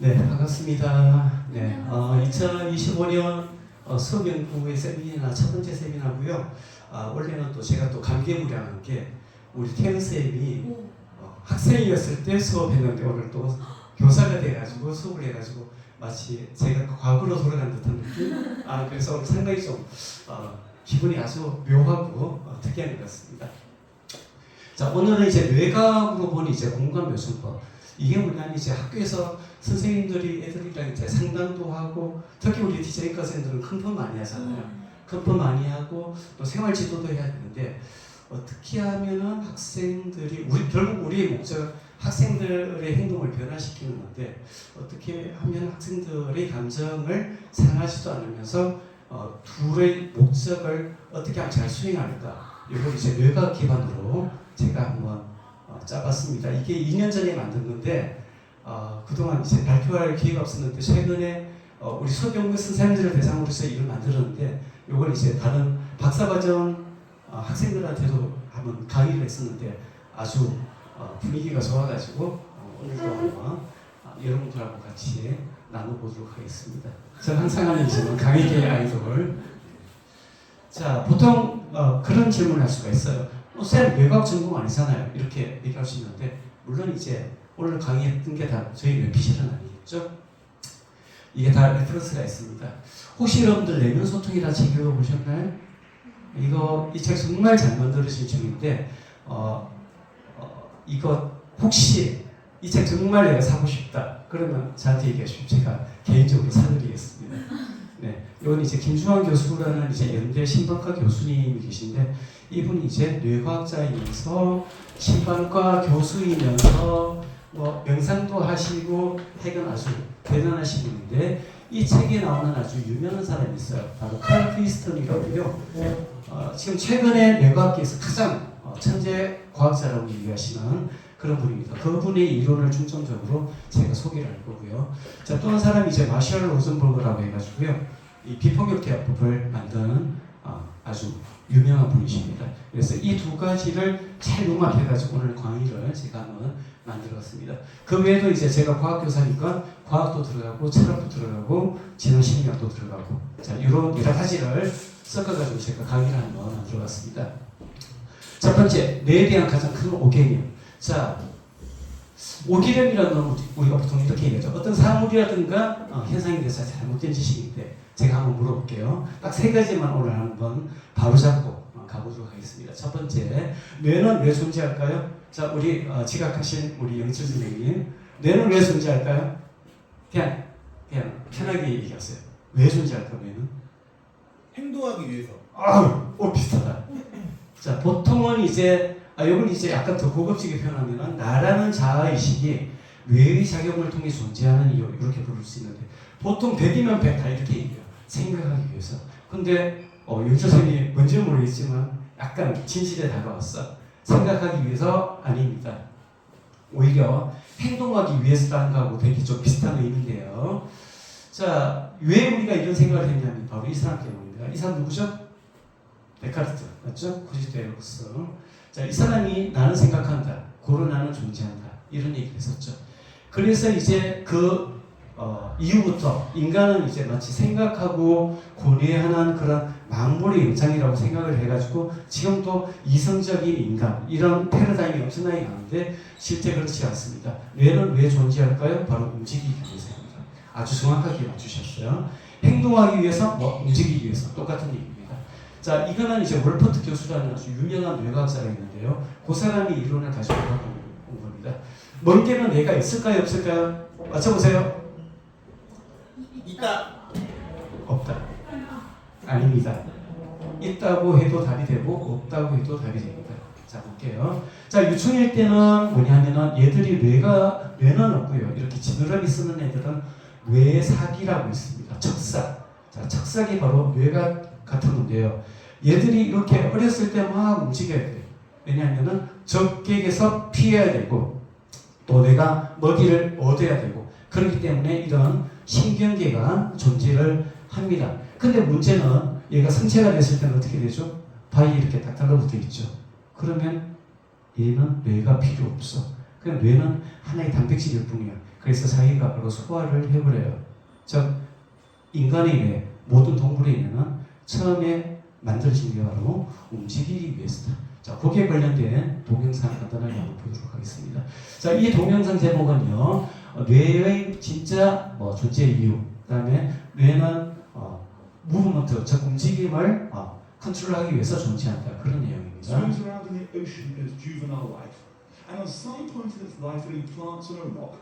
네, 반갑습니다. 네, 2025년 수업연구회 세미나 첫 번째 세미나고요. 원래는 또 제가 또 감개무량한 게 우리 태은 쌤이 학생이었을 때 수업했는데 오늘 또 교사가 돼가지고 수업을 해가지고 마치 제가 과거로 돌아간 듯한 느낌. 그래서 오늘 상당히 좀 기분이 아주 묘하고 특이한 것 같습니다. 자, 오늘은 이제 뇌과학으로 보니 이제 공감 묘술법. 이게 뭐냐면 이제 학교에서 선생님들이 애들이랑 이제 상담도 하고, 특히 우리 디자인과 선생님들은 컨펌 많이 하잖아요. 컨펌 많이 하고 또 생활 지도도 해야 되는데, 어떻게 하면은 학생들이 결국 우리의 목적 학생들의 행동을 변화시키는 건데, 어떻게 하면 학생들의 감정을 상하지도 않으면서 둘의 목적을 어떻게 하면 잘 수행할까, 이걸 이제 뇌과학 기반으로 제가 한번 짜봤습니다. 이게 2년 전에 만든 건데 그동안 이제 발표할 기회가 없었는데, 최근에 우리 수업연구 선생님들을 대상으로 해서 이걸 만들었는데, 이걸 이제 다른 박사과정 학생들한테도 한번 강의를 했었는데 아주 분위기가 좋아가지고 오늘도 한번 여러분들하고 같이 나눠보도록 하겠습니다. 저는 항상 하는 질문, 강의계의 아이돌. 자, 보통 그런 질문을 할 수가 있어요. 쌤 외과학 전공 아니잖아요, 이렇게 얘기할 수 있는데, 물론 이제 오늘 강의했던 게 다 저희 뇌피셜은 아니겠죠? 이게 다 레퍼런스가 있습니다. 혹시 여러분들 내면 소통이라 책 읽어보셨나요? 이 책 정말 잘 만들어진 책인데, 이거 혹시 이 책 정말 내가 사고 싶다 그러면 저한테 얘기해 주시면 제가 개인적으로 사드리겠습니다. 네, 이건 이제 김중환 교수라는 이제 연대 신방과 교수님이 계신데, 이분이 이제 뇌과학자이면서 신방과 교수이면서 뭐 명상도 하시고 핵은 아주 대단하신 분인데, 이 책에 나오는 아주 유명한 사람이 있어요. 바로 칼 프리스턴이라고요. 지금 최근에 뇌과학계에서 가장 천재 과학자라고 얘기하시는 그런 분입니다. 그분의 이론을 중점적으로 제가 소개를 할 거고요. 자, 또 한 사람이 이제 마셜 로젠버그라고 해가지고요, 이 비폭력 대화법을 만드는 아주 유명한 분이십니다. 그래서 이 두 가지를 잘 융합해가지고 오늘 강의를 제가 한번 만들었습니다. 그 외에도 이제 제가 과학교사니까 과학도 들어가고 철학도 들어가고 진화심리학도 들어가고, 자, 이런 여러 가지를 섞어가지고 제가 강의를 한번 만들어봤습니다. 첫 번째, 뇌에 대한 가장 큰 오개념. 자, 오개념이라는 건 우리가 보통 이렇게 얘기하죠. 어떤 사물이라든가 현상에 대해서 잘못된 지식인데, 제가 한번 물어볼게요. 딱 세 가지만 오늘 한번 바로잡고 가보도록 하겠습니다. 첫 번째, 뇌는 왜 존재할까요? 자, 우리 지각하신 우리 영철 선생님, 뇌는 왜 존재할까요? 그냥 편하게 얘기하세요. 왜 존재할까, 뇌는? 행동하기 위해서. 비슷하다. 자, 보통은 이제 이걸 이제 약간 더 고급지게 표현하면은, 나라는 자아의식이 뇌의 작용을 통해 존재하는 이유, 이렇게 부를 수 있는데, 보통 100이면 100 다 이렇게 얘기해요. 생각하기 위해서. 근데 영철 선생님이 뭔지는 모르겠지만 약간 진실에 다가왔어. 생각하기 위해서 아닙니다. 오히려 행동하기 위해서라는 거하고 되게 좀 비슷한 의미인데요. 자, 왜 우리가 이런 생각을 했냐면 바로 이 사람 때문입니다. 이 사람 누구죠? 데카르트, 맞죠? 구지대 에르고스. 자, 이 사람이 나는 생각한다, 고로 나는 존재한다, 이런 얘기를 했었죠. 그래서 이제 그 이후부터 인간은 이제 마치 생각하고 고뇌하는 그런 망물의 영장이라고 생각을 해가지고, 지금도 이성적인 인간, 이런 패러다임이 엄청나게 강한데 실제 그렇지 않습니다. 뇌는 왜 존재할까요? 바로 움직이기 위해서입니다. 아주 정확하게 맞추셨어요. 행동하기 위해서, 움직이기 위해서, 똑같은 얘기입니다. 자, 이거는 이제 월퍼트 교수라는 아주 유명한 뇌과학자가 있는데요, 그 사람이 이론을 가지고 온 겁니다. 멍게는 뇌가 있을까요, 없을까요? 맞춰보세요. 있다. 없다. 아닙니다. 있다고 해도 답이 되고 없다고 해도 답이 됩니다. 자, 볼게요. 자, 유충일 때는 뭐냐면은 얘들이 뇌는 없고요, 이렇게 지느러미 쓰는 애들은 뇌삭이라고 있습니다. 척삭. 자, 척삭이 바로 뇌가 같은 건데요, 얘들이 이렇게 어렸을 때 막 움직여야 돼요. 왜냐하면은 적객에서 피해야 되고, 또 내가 먹이를 얻어야 되고, 그렇기 때문에 이런 신경계가 존재를 합니다. 근데 문제는 얘가 성체가 됐을 때는 어떻게 되죠? 바위에 이렇게 딱 달라붙어 있죠. 그러면 얘는 뇌가 필요 없어. 그냥 뇌는 하나의 단백질일 뿐이야. 그래서 자기가 바로 소화를 해버려요. 즉 인간의 뇌, 모든 동물의 뇌는 처음에 만들어진 게 바로 움직이기 위해서다. 자, 거기에 관련된 동영상 간단하게 한번 보도록 하겠습니다. 자, 이 동영상 제목은요, 뇌의 진짜 존재 이유, 그 다음에 뇌는 무브먼트, 즉 움직임을 컨트롤하기 위해서 존재한다. 그런 내용입니다. Swims around in the ocean in its juvenile life, and at some point in its life it implants on a rock.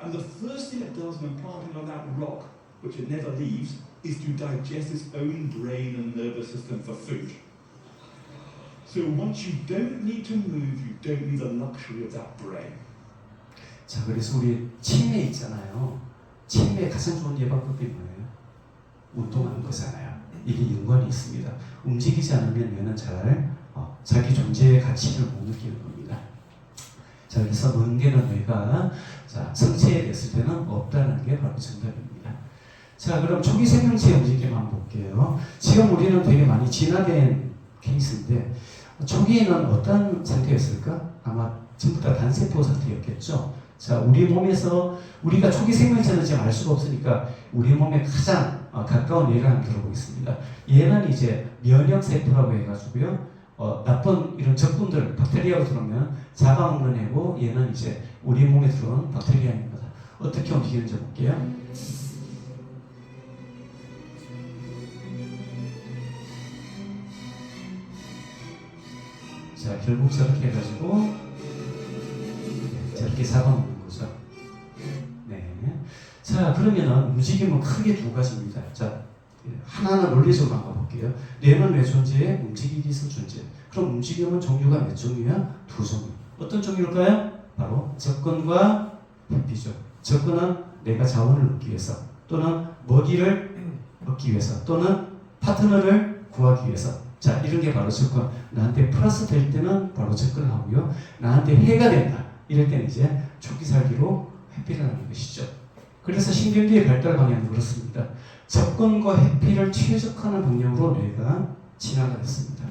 And the first thing it does when implanting on that rock, which it never leaves, is to digest its own brain and nervous system for food. So once you don't need to move, you don't need the luxury of that brain. 자, 그래서 우리 치매 있잖아요. 치매 가장 좋은 예방법이 뭐예요? 운동하는 거잖아요. 이게 연관이 있습니다. 움직이지 않으면 뇌는 잘 자기 존재의 가치를 못 느끼는 겁니다. 자, 그래서 멍게는 뇌가 성체에 됐을 때는 없다는 게 바로 정답입니다. 자, 그럼 초기 생명체 움직임 한번 볼게요. 지금 우리는 되게 많이 진화된 케이스인데 초기에는 어떤 상태였을까? 아마 전부 다 단세포 상태였겠죠. 자, 우리 몸에서 우리가 초기 생명체는 지금 알 수가 없으니까 우리 몸에 가장 가까운 예를 한번 들어보겠습니다. 얘는 이제 면역세포라고 해가지고요. 나쁜 이런 적군들, 박테리아가 들어오면 잡아먹는 애고 얘는 이제 우리 몸에 들어온 박테리아입니다. 어떻게 움직이는지 볼게요. 자, 결국 저렇게 해가지고 저렇게 잡아먹는 거죠. 네. 자, 그러면은 움직임은 크게 두 가지입니다. 자, 하나하나 논리적으로 한번 볼게요. 뇌는 왜 존재해? 움직이기 위해서 존재해. 그럼 움직임은 종류가 몇 종류야? 두 종류. 어떤 종류일까요? 바로 접근과 회피죠. 접근은 내가 자원을 얻기 위해서, 또는 먹이를 얻기 위해서, 또는 파트너를 구하기 위해서. 자, 이런 게 바로 접근. 나한테 플러스 될 때는 바로 접근을 하고요. 나한테 해가 된다. 이럴 때는 이제 초기 살기로 회피를 하는 것이죠. 그래서 신경계의 발달 방향도 그렇습니다. 접근과 회피를 최적화하는 방향으로 뇌가 진화가 됐습니다.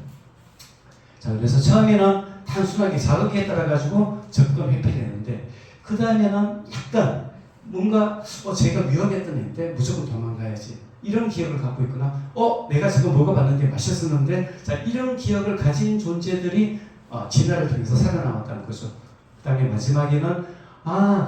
자, 그래서 처음에는 단순하게 자극에 따라 가지고 접근 회피를 했는데 그 다음에는 약간 뭔가 제가 위험했던 애인데 무조건 도망가야지 이런 기억을 갖고 있거나 내가 지금 먹어봤는데 맛있었는데 자, 이런 기억을 가진 존재들이 진화를 통해서 살아남았다는 거죠. 그 다음에 마지막에는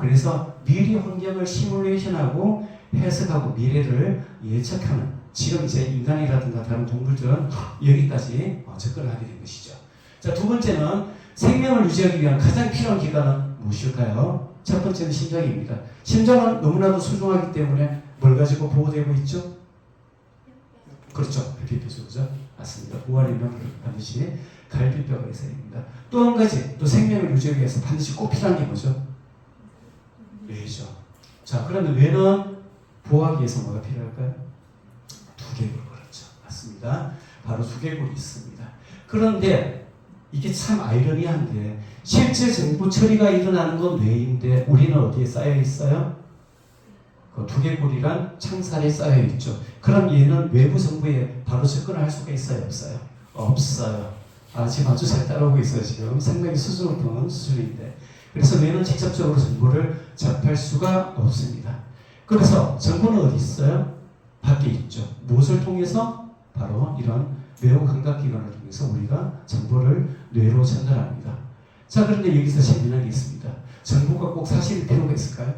그래서 미래 환경을 시뮬레이션하고 해석하고 미래를 예측하는 지금 이제 인간이라든가 다른 동물들은 여기까지 접근을 하게 된 것이죠. 자, 두 번째는 생명을 유지하기 위한 가장 필요한 기관은 무엇일까요? 첫 번째는 심장입니다. 심장은 너무나도 소중하기 때문에 뭘 가지고 보호되고 있죠? 그렇죠. 갈비뼈죠. 그죠? 맞습니다. 부활이면 반드시 갈비뼈가 있어야 됩니다. 또 한 가지, 또 생명을 유지하기 위해서 반드시 꼭 필요한 게 뭐죠? 뇌죠. 자, 그러면 뇌는 보호하기 위해서 뭐가 필요할까요? 두개골. 그렇죠. 맞습니다. 바로 두개골이 있습니다. 그런데 이게 참 아이러니한데 실제 정보 처리가 일어나는 건 뇌인데 우리는 어디에 쌓여 있어요? 그 두개골이란 창살에 쌓여 있죠. 그럼 얘는 외부 정보에 바로 접근을 할 수가 있어요? 없어요? 없어요. 지금 아주 잘 따라오고 있어요. 지금 상당히 수준 높은 수준인데 그래서 뇌는 직접적으로 정보를 접할 수가 없습니다. 그래서 정보는 어디 있어요? 밖에 있죠. 무엇을 통해서? 바로 이런 뇌의 감각기관을 통해서 우리가 정보를 뇌로 전달합니다. 자, 그런데 여기서 재미난 게 있습니다. 정보가 꼭 사실일 필요가 있을까요?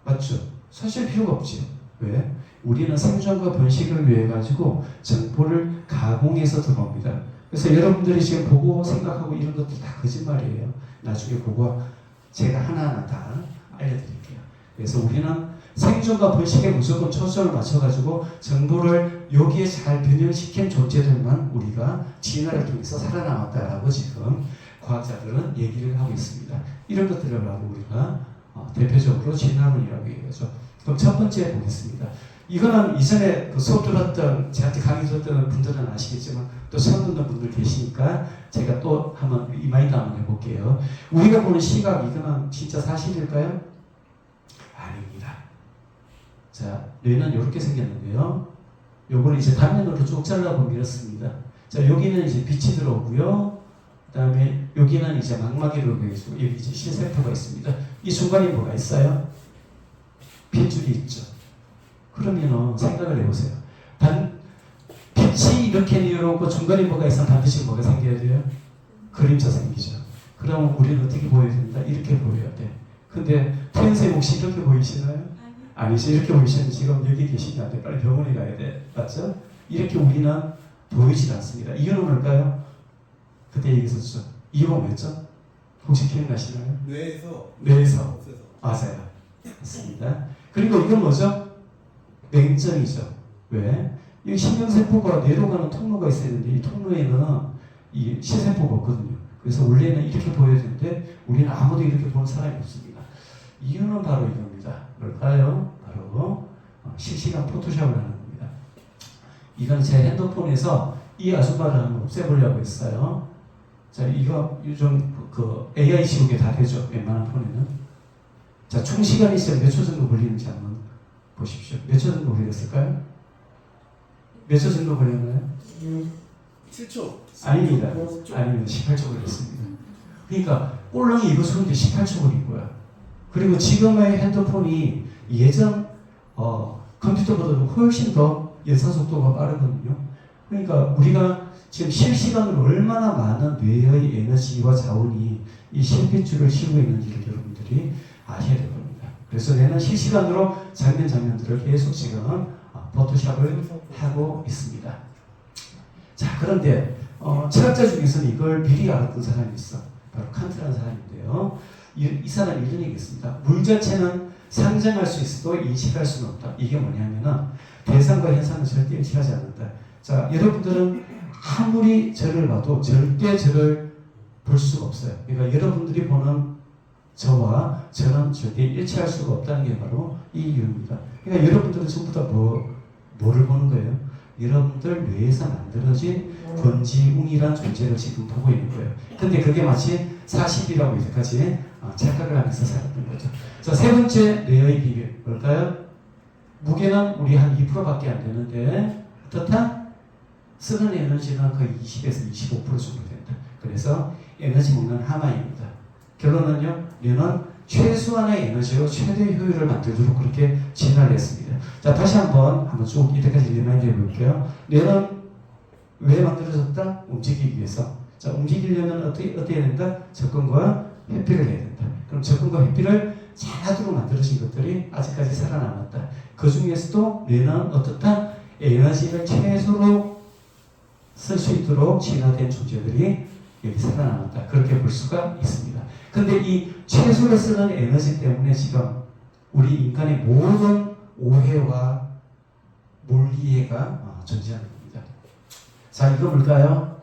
맞죠? 사실 필요가 없지요. 왜? 우리는 생존과 번식을 위해 가지고 정보를 가공해서 들어옵니다. 그래서 여러분들이 지금 보고 생각하고 이런 것들 다 거짓말이에요. 나중에 보고 제가 하나하나 다 알려드릴게요. 그래서 우리는 생존과 번식에 무조건 초점을 맞춰가지고 정보를 여기에 잘 변형시킨 존재들만 우리가 진화를 통해서 살아남았다라고 지금 과학자들은 얘기를 하고 있습니다. 이런 것들을 바로 우리가 대표적으로 진화론이라고 얘기하죠. 그럼 첫 번째 보겠습니다. 이거는 이전에 그 수업 들었던, 저한테 강의 들었던 분들은 아시겠지만 또 처음 듣는 분들 계시니까 제가 또 한번 리마인드 한번 해볼게요. 우리가 보는 시각, 이거는 진짜 사실일까요? 아닙니다. 자, 뇌는 이렇게 생겼는데요. 요거는 이제 단면으로 쭉 잘라보면 이렇습니다. 자, 여기는 이제 빛이 들어오고요. 그다음에 여기는 이제 망막이라고 해서 여기 이제 실세포가 있습니다. 이 중간에 뭐가 있어요? 핏줄이 있죠. 그러면은 생각을 해보세요. 빛이 이렇게 내려오고 중간에 뭐가 있으면 반드시 뭐가 생겨야 돼요? 그림자 생기죠. 그러면 우리는 어떻게 보여야 된다? 이렇게 보여야 돼. 근데 태연쌤 혹시 이렇게 보이시나요? 아니죠. 이렇게 보이시면 지금 여기 계시면 안 돼. 빨리 병원에 가야 돼. 맞죠? 이렇게 우리는 보이질 않습니다. 이유는 뭘까요? 그때 얘기했었죠. 이유가 뭐였죠? 혹시 기억나시나요? 뇌에서. 없애서. 맞아요. 맞습니다. 그리고 이건 뭐죠? 냉정이죠. 왜? 이 신경세포가 뇌로 가는 통로가 있어야 되는데 이 통로에는 이 시세포가 없거든요. 그래서 원래는 이렇게 보여야 되는데 우리는 아무도 이렇게 보는 사람이 없습니다. 이유는 바로 이겁니다. 뭘까요? 바로 실시간 포토샵을 하는 겁니다. 이건 제 핸드폰에서 이 아줌마를 한번 없애보려고 했어요. 자, 이거 요즘 그 AI 지우개 다 되죠. 웬만한 폰에는. 자, 총 시간이 몇 초 정도 걸리는지 한번 보십시오. 몇 초 정도 걸렸을까요? 몇 초 정도 걸렸나요? 7초. 아닙니다. 아닙니다. 18초 걸렸습니다. 그러니까 꼴랑이 이거 쓰는데 18초 걸린 거야. 그리고 지금의 핸드폰이 예전 컴퓨터보다도 훨씬 더 연산 속도가 빠르거든요. 그러니까 우리가 지금 실시간으로 얼마나 많은 뇌의 에너지와 자원이 이 실핏줄을 씌우고 있는지를 여러분들이 아셔야 될 겁니다. 그래서 뇌는 실시간으로 장면들을 계속 지금 포토샵을 하고 있습니다. 자, 그런데 철학자 중에서는 이걸 미리 알았던 사람이 있어. 바로 칸트라는 사람인데요. 이 사람이 이런 얘기했습니다. 물 자체는 상정할 수 있어도 인식할 수는 없다. 이게 뭐냐면은 대상과 현상은 절대 일치하지 않는다. 자, 여러분들은 아무리 저를 봐도 절대 저를 볼 수가 없어요. 그러니까 여러분들이 보는 저와 저는 절대 일치할 수가 없다는 게 바로 이 이유입니다. 그러니까 여러분들은 전부 다 뭐를 보는 거예요? 여러분들 뇌에서 만들어진 권지웅이란 존재를 지금 보고 있는 거예요. 근데 그게 마치 40이라고 이제까지 착각을 하면서 살았던 거죠. 자, 세 번째 뇌의 비밀 뭘까요? 무게는 우리 한 2%밖에 안 되는데 어떻다? 쓰는 에너지는 거의 20에서 25% 정도 된다. 그래서 에너지 먹는 하마입니다. 결론은요, 뇌는 최소한의 에너지로 최대 효율을 만들도록 그렇게 진화를 했습니다. 자, 다시 한번 쭉 이때까지 리마인드 해볼게요. 뇌는 왜 만들어졌다? 움직이기 위해서. 자, 움직이려면 어떻게 해야 된다? 접근과 회피를 해야 된다. 그럼 접근과 회피를 잘하도록 만들어진 것들이 아직까지 살아남았다. 그 중에서도 뇌는 어떻다? 에너지를 최소로 쓸 수 있도록 진화된 존재들이 여기 살아남았다. 그렇게 볼 수가 있습니다. 근데 이 최소로 쓰는 에너지 때문에 지금 우리 인간의 모든 오해와 몰이해가 존재하는 겁니다. 자, 이거 뭘까요?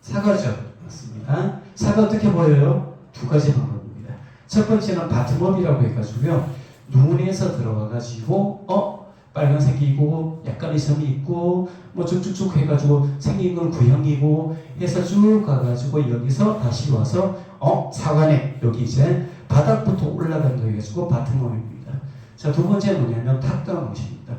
사과죠. 맞습니다. 사과 어떻게 보여요? 두 가지 방법입니다. 첫 번째는 바텀업이라고 해가지고요. 눈에서 들어가가지고 빨간색이고 약간의 점이 있고 뭐 쭉쭉쭉 해가지고 생긴 건 구형이고 해서 쭉 가가지고 여기서 다시 와서 사과네 여기 이제 바닥부터 올라간다 해가지고 바텀업입니다. 자, 두 번째 뭐냐면 탑다운 방식입니다.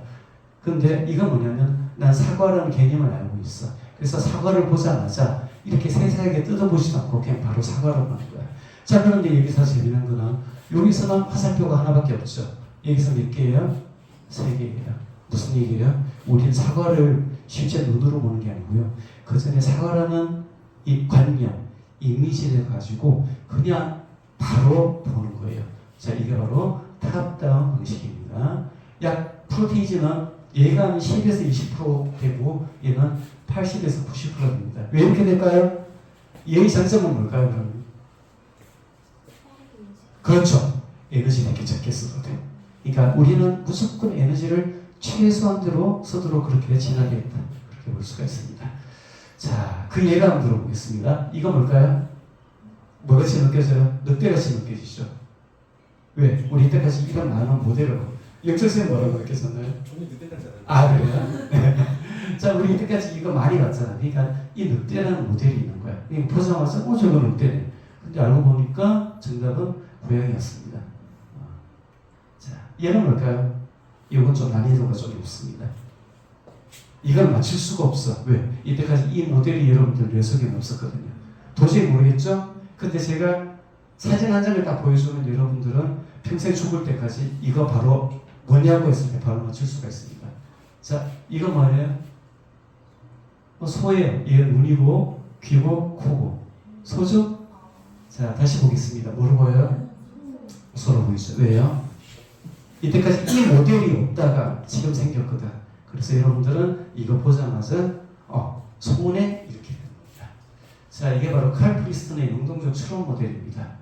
근데 이건 뭐냐면 난 사과라는 개념을 알고 있어. 그래서 사과를 보자마자 이렇게 세세하게 뜯어보지도 않고 그냥 바로 사과로 가는 거야. 자, 그런데 여기서 재미난 거는 여기서는 화살표가 하나밖에 없죠. 여기서 몇 개예요? 3개예요. 무슨 얘기예요? 우리는 사과를 실제 눈으로 보는 게 아니고요. 그 전에 사과라는 이 관념, 이미지를 가지고 그냥 바로 보는 거예요. 자, 이게 바로 탑다운 방식입니다. 약 프로테이지는 얘가 한 10에서 20% 되고 얘는 80에서 90% 됩니다. 왜 이렇게 될까요? 얘의 장점은 뭘까요? 그러면? 그렇죠. 에너지를 이렇게 적게 써도 돼. 그러니까 우리는 무조건 에너지를 최소한대로 쓰도록 그렇게 진화되어 있다. 그렇게 볼 수가 있습니다. 자, 그 예를 한번 들어보겠습니다. 이거 뭘까요? 뭐같이 느껴져요? 늑대같이 느껴지죠? 왜? 우리 이때까지 이런 많은 모델을 영철쌤 뭐라고 느꼈었나요? 저는 늑대같지 않아요. 아, 그래요? 네. 자, 우리 이때까지 이거 많이 봤잖아. 그러니까 이 늑대라는 모델이 있는 거야. 그러니까 보자마자 저거 늑대네. 근데 알고 보니까 정답은 고양이였습니다. 자, 얘는 뭘까요? 이건 좀 난이도가 좀 높습니다. 이걸 맞출 수가 없어. 왜? 이때까지 이 모델이 여러분들 뇌 속에는 없었거든요. 도저히 모르겠죠? 근데 제가 사진 한 장을 딱 보여주면 여러분들은 평생 죽을 때까지 이거 바로 뭐냐고 했을 때 바로 맞출 수가 있습니다. 자, 이거 뭐예요? 소예요. 얘는 눈이고 귀고 코고 소죠? 자, 다시 보겠습니다. 뭐로 보여요? 소로 보이죠. 왜요? 이때까지 이 모델이 없다가 지금 생겼거든. 그래서 여러분들은 이거 보자마자 소문에 이렇게 되는 겁니다. 자, 이게 바로 칼 프리스턴의 능동적 추론 모델입니다.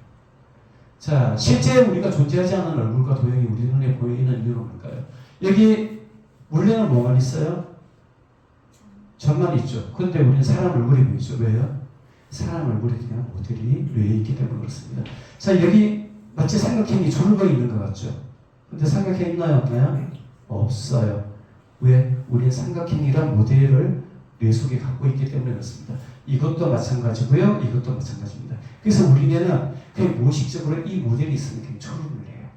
자, 실제 우리가 존재하지 않은 얼굴과 도형이 우리 눈에 보이는 이유는 뭘까요? 여기 물레는 뭐만 있어요? 점만 있죠. 근데 우리는 사람 얼굴이 보이죠. 왜요? 사람 얼굴에 대한 모델이 뇌에 있기 때문에 그렇습니다. 자, 여기 마치 삼각형이 줄거 있는 것 같죠? 근데 삼각형 있나요? 없나요? 없어요. 왜? 우리는 삼각형이란 모델을 뇌 속에 갖고 있기 때문에 그렇습니다. 이것도 마찬가지고요. 이것도 마찬가지입니다. 그래서 우리 뇌는 그냥 무의식적으로 이 모델이 있으면 그냥 초론을 해요.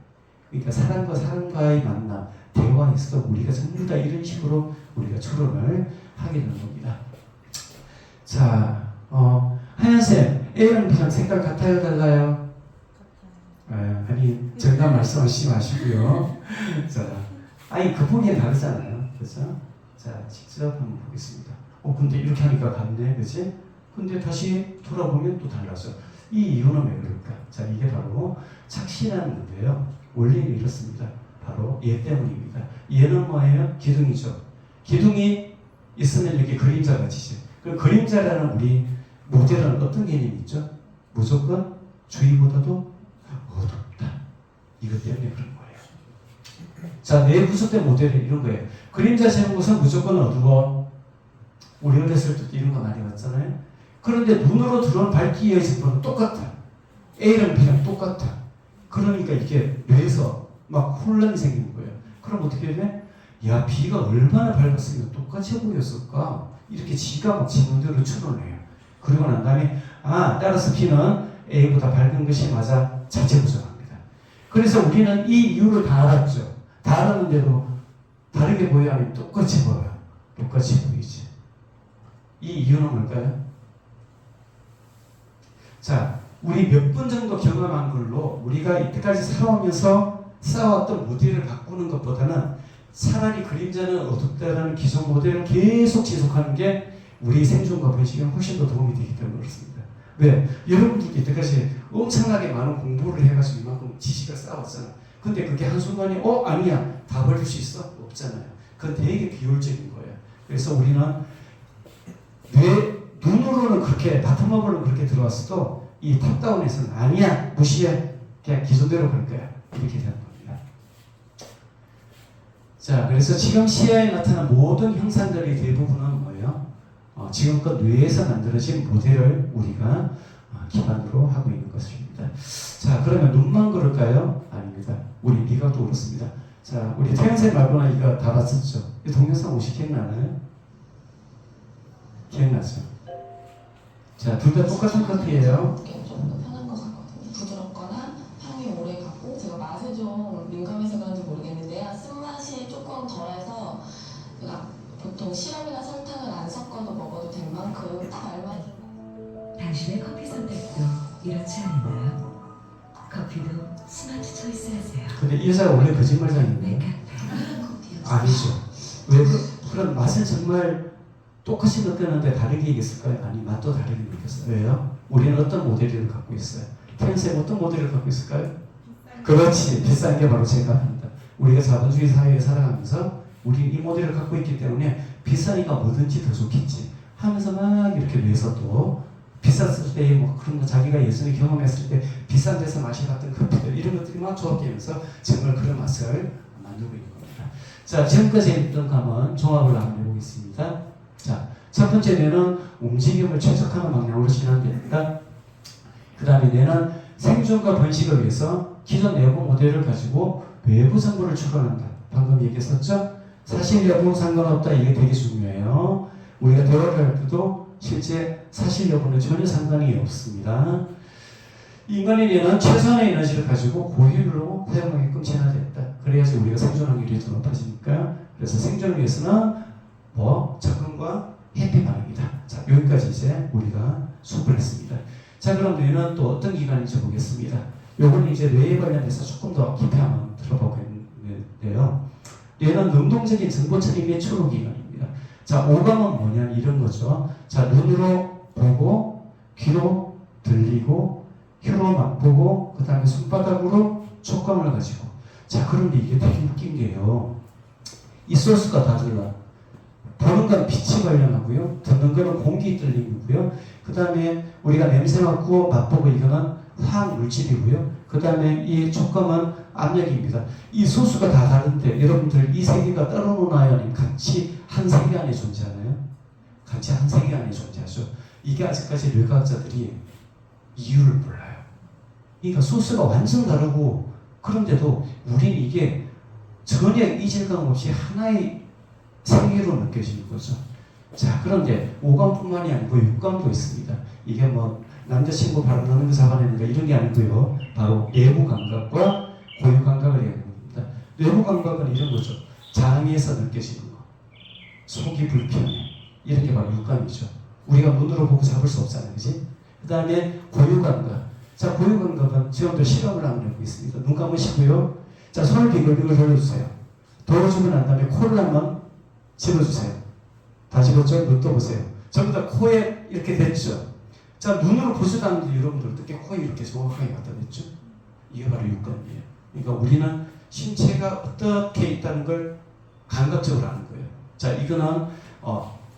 그러니까 사람과 사람과의 만남, 대화에서 우리가 전부 다 이런 식으로 우리가 초론을 하게 되는 겁니다. 자, 하얀색 A랑 B랑 색깔 같아요? 달라요? 아니, 정답 말씀하시지 마시고요. 자, 아니, 그 보기엔 다르잖아요. 그죠? 자, 직접 한번 보겠습니다. 근데 이렇게 하니까 같네, 그지? 근데 다시 돌아보면 또 달라져. 이 이유는 왜 그럴까? 자, 이게 바로 착시라는 건데요. 원리는 이렇습니다. 바로 얘 때문입니다. 얘는 뭐예요? 기둥이죠. 기둥이 있으면 이렇게 그림자가 지죠. 그 그림자라는 우리 모델은 어떤 개념이 있죠? 무조건 주위보다도 어둡다. 이것 때문에 그런 거예요. 자, 내 구속된 모델은 이런 거예요. 그림자 세운 것은 무조건 어두워. 우리 어렸을 때도 이런 거 많이 봤잖아요. 그런데 눈으로 들어온 밝기의 정보는 똑같아. A랑 B랑 똑같아. 그러니까 이게 뇌에서 막 혼란이 생기는 거예요. 그럼 어떻게 돼? 야, B가 얼마나 밝았으면 똑같이 보였을까? 이렇게 지가 막 지문대로 추론해요. 그러고 난 다음에 따라서 B는 A보다 밝은 것이 맞아 자체부정합니다. 그래서 우리는 이 이유를 다 알았죠. 다 알았는데도 다르게 보여야 하면 똑같이 보여요. 똑같이 보이지. 이 이유는 뭘까요? 자, 우리 몇 분 정도 경험한 걸로 우리가 이때까지 살아오면서 쌓아왔던 모델을 바꾸는 것보다는 차라리 그림자는 어둡다라는 기존 모델을 계속 지속하는 게 우리 생존과 번식에 훨씬 더 도움이 되기 때문에 그렇습니다. 왜? 여러분들도 이때까지 엄청나게 많은 공부를 해가지고 이만큼 지식을 쌓아왔잖아. 근데 그게 한순간에 아니야 다 버릴 수 있어? 없잖아요. 그건 되게 비효율적인 거예요. 그래서 우리는 뇌 눈으로는 그렇게 바텀업으로는 그렇게 들어왔어도 이 탑다운에서는 아니야 무시해 그냥 기존대로 갈 거야 이렇게 되는 겁니다. 자, 그래서 지금 시야에 나타난 모든 형상들의 대부분은 뭐예요? 지금껏 뇌에서 만들어진 모델을 우리가 기반으로 하고 있는 것입니다. 자, 그러면 눈만 그럴까요? 아닙니다. 우리 미각도 그렇습니다. 자, 우리 태연생 말고는 이거 다 봤었죠? 이 동영상 혹시 기억나나요? 기억나죠? 자, 둘 다 똑같은 커피예요. 좀 더 편한 것 같거든요. 부드럽거나 향이 오래 가고 제가 맛에 좀 민감해서 그런지 모르겠는데요. 쓴맛이 조금 덜해서 그러니까 보통 시럽이나 설탕을 안 섞어도 먹어도 될 만큼 딱 알맞은. 당신의 커피 선택도 이렇지 않나요? 커피도 스마트 초이스 하세요. 근데 이 여자가 원래 거짓말장인데요? 아니죠. 왜 그런 맛은 정말 똑같이 느꼈는데 다르게 얘기했을까요? 아니, 맛도 다르게 느꼈어요. 왜요? 우리는 어떤 모델을 갖고 있어요? 태연쌤 어떤 모델을 갖고 있을까요? 그렇지. 비싼 게 바로 제가 합니다. 우리가 자본주의 사회에 살아가면서 우리 이 모델을 갖고 있기 때문에 비싸니까 뭐든지 더 좋겠지 하면서 막 이렇게 내서 또 비쌌을 때 뭐 그런 거 자기가 예전에 경험했을 때 비싼 데서 마셔봤던 커피들 이런 것들이 막 조합되면서 정말 그런 맛을 만들고 있는 겁니다. 자, 지금까지 했던 감은 종합을 한번 해보겠습니다. 자, 첫 번째 뇌는 움직임을 최적화하는 방향으로 진행됩니다. 그 다음에 뇌는 생존과 번식을 위해서 기존 내부 모델을 가지고 외부 정보를 추론한다. 방금 얘기했었죠? 사실 여부 상관없다. 이게 되게 중요해요. 우리가 대화를 할 때도 실제 사실 여부는 전혀 상관이 없습니다. 인간의 뇌는 최소한의 에너지를 가지고 고효율로 사용하게끔 진화됐다. 그래야지 우리가 생존 확률이 더 높아지니까. 그래서 생존을 위해서는 접근과 회피 반응이다. 자, 여기까지 이제 우리가 수업을 했습니다. 자, 그럼 뇌는 또 어떤 기관인지 보겠습니다. 요거는 이제 뇌에 관련해서 조금 더 깊이 한번 들어보겠는데요. 뇌는 능동적인 정보 처리의 주로 기관입니다. 자, 오감은 뭐냐면 이런 거죠. 자, 눈으로 보고, 귀로 들리고, 혀로 맛보고, 그 다음에 손바닥으로 촉감을 가지고. 자, 그런데 이게 되게 웃긴 게요. 이 소스가 다 달라. 보는 건 빛이 관련하고요. 듣는 거는 공기 들림이고요. 그 다음에 우리가 냄새 맡고 맛보고 이거는 화학 물질이고요. 그 다음에 이 촉감은 압력입니다. 이 소스가 다 다른데 여러분들 이 세 개가 따로 노나요? 아니면 같이 한 세계 안에 존재하나요? 같이 한 세계 안에 존재하죠. 이게 아직까지 뇌과학자들이 이유를 몰라요. 그러니까 소스가 완전 다르고 그런데도 우리는 이게 전혀 이질감 없이 하나의 세계로 느껴지는 거죠. 자, 그런데 오감뿐만이 아니고 육감도 있습니다. 이게 뭐 남자친구 바람나는 거 잡아내는 거 이런 게 아니고요. 바로 내부 감각과 고유 감각을 얘기하는 겁니다. 내부 감각은 이런 거죠. 장에서 느껴지는 거. 속이 불편해. 이런 게 바로 육감이죠. 우리가 눈으로 보고 잡을 수 없잖아요. 그지? 그 다음에 고유 감각. 자, 고유 감각은 지금도 실험을 한번 해보고 있습니다. 눈 감으시고요. 자, 손을 비글비글 돌려주세요. 돌려주고 난 다음에 코를 한번 집어주세요. 다 집었죠? 눈 떠보세요. 전부 다 코에 이렇게 됐죠? 자, 눈으로 보지도 않는데 여러분들 어떻게 코에 이렇게 정확하게 갖다 댔죠? 이게 바로 육감이에요. 그러니까 우리는 신체가 어떻게 있다는 걸 감각적으로 아는 거예요. 자, 이거는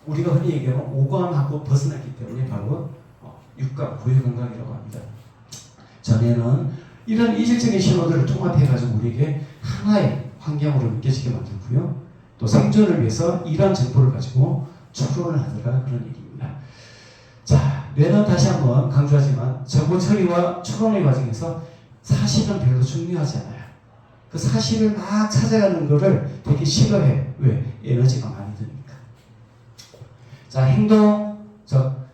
우리가 흔히 얘기하는 오감하고 벗어났기 때문에 바로 육감, 고유 감각이라고 합니다. 전에는 이런 이질적인 신호들을 통합해가지고 우리에게 하나의 환경으로 느껴지게 만들고요. 또 생존을 위해서 이러한 정보를 가지고 추론을 하더라 그런 얘기입니다. 자, 뇌는 다시 한번 강조하지만 정보 처리와 추론의 과정에서 사실은 별로 중요하지 않아요. 그 사실을 막 찾아가는 거를 되게 싫어해. 왜? 에너지가 많이 드니까. 자, 행동,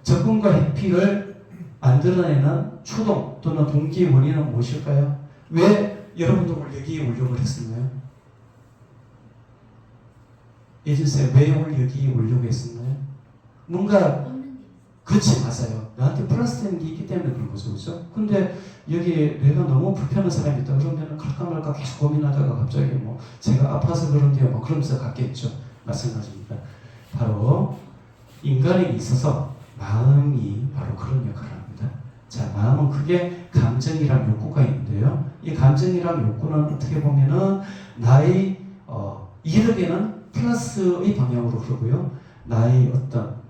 적응과 회피를 만들어내는 추동 또는 동기의 원인은 무엇일까요? 왜 여러분도 오늘 여기에 오려고 했었나요? 예전에 왜 오늘 여기에 오려고 했었나요? 뭔가 그렇지, 맞아요. 나한테 플러스 되는 게 있기 때문에 그런 거죠, 그렇죠? 근데 여기 내가 너무 불편한 사람이 있다 그러면 갈까 말까 계속 고민하다가 갑자기 뭐 제가 아파서 그런데요, 뭐 그러면서 갔겠죠. 마찬가지입니다. 바로 인간에게 있어서 마음이 바로 그런 역할을 합니다. 자, 마음은 크게 감정이란 욕구가 있는데요. 이 감정이란 욕구는 어떻게 보면은 나의 이득에는 플러스의 방향으로 흐르고요. 나의 어떤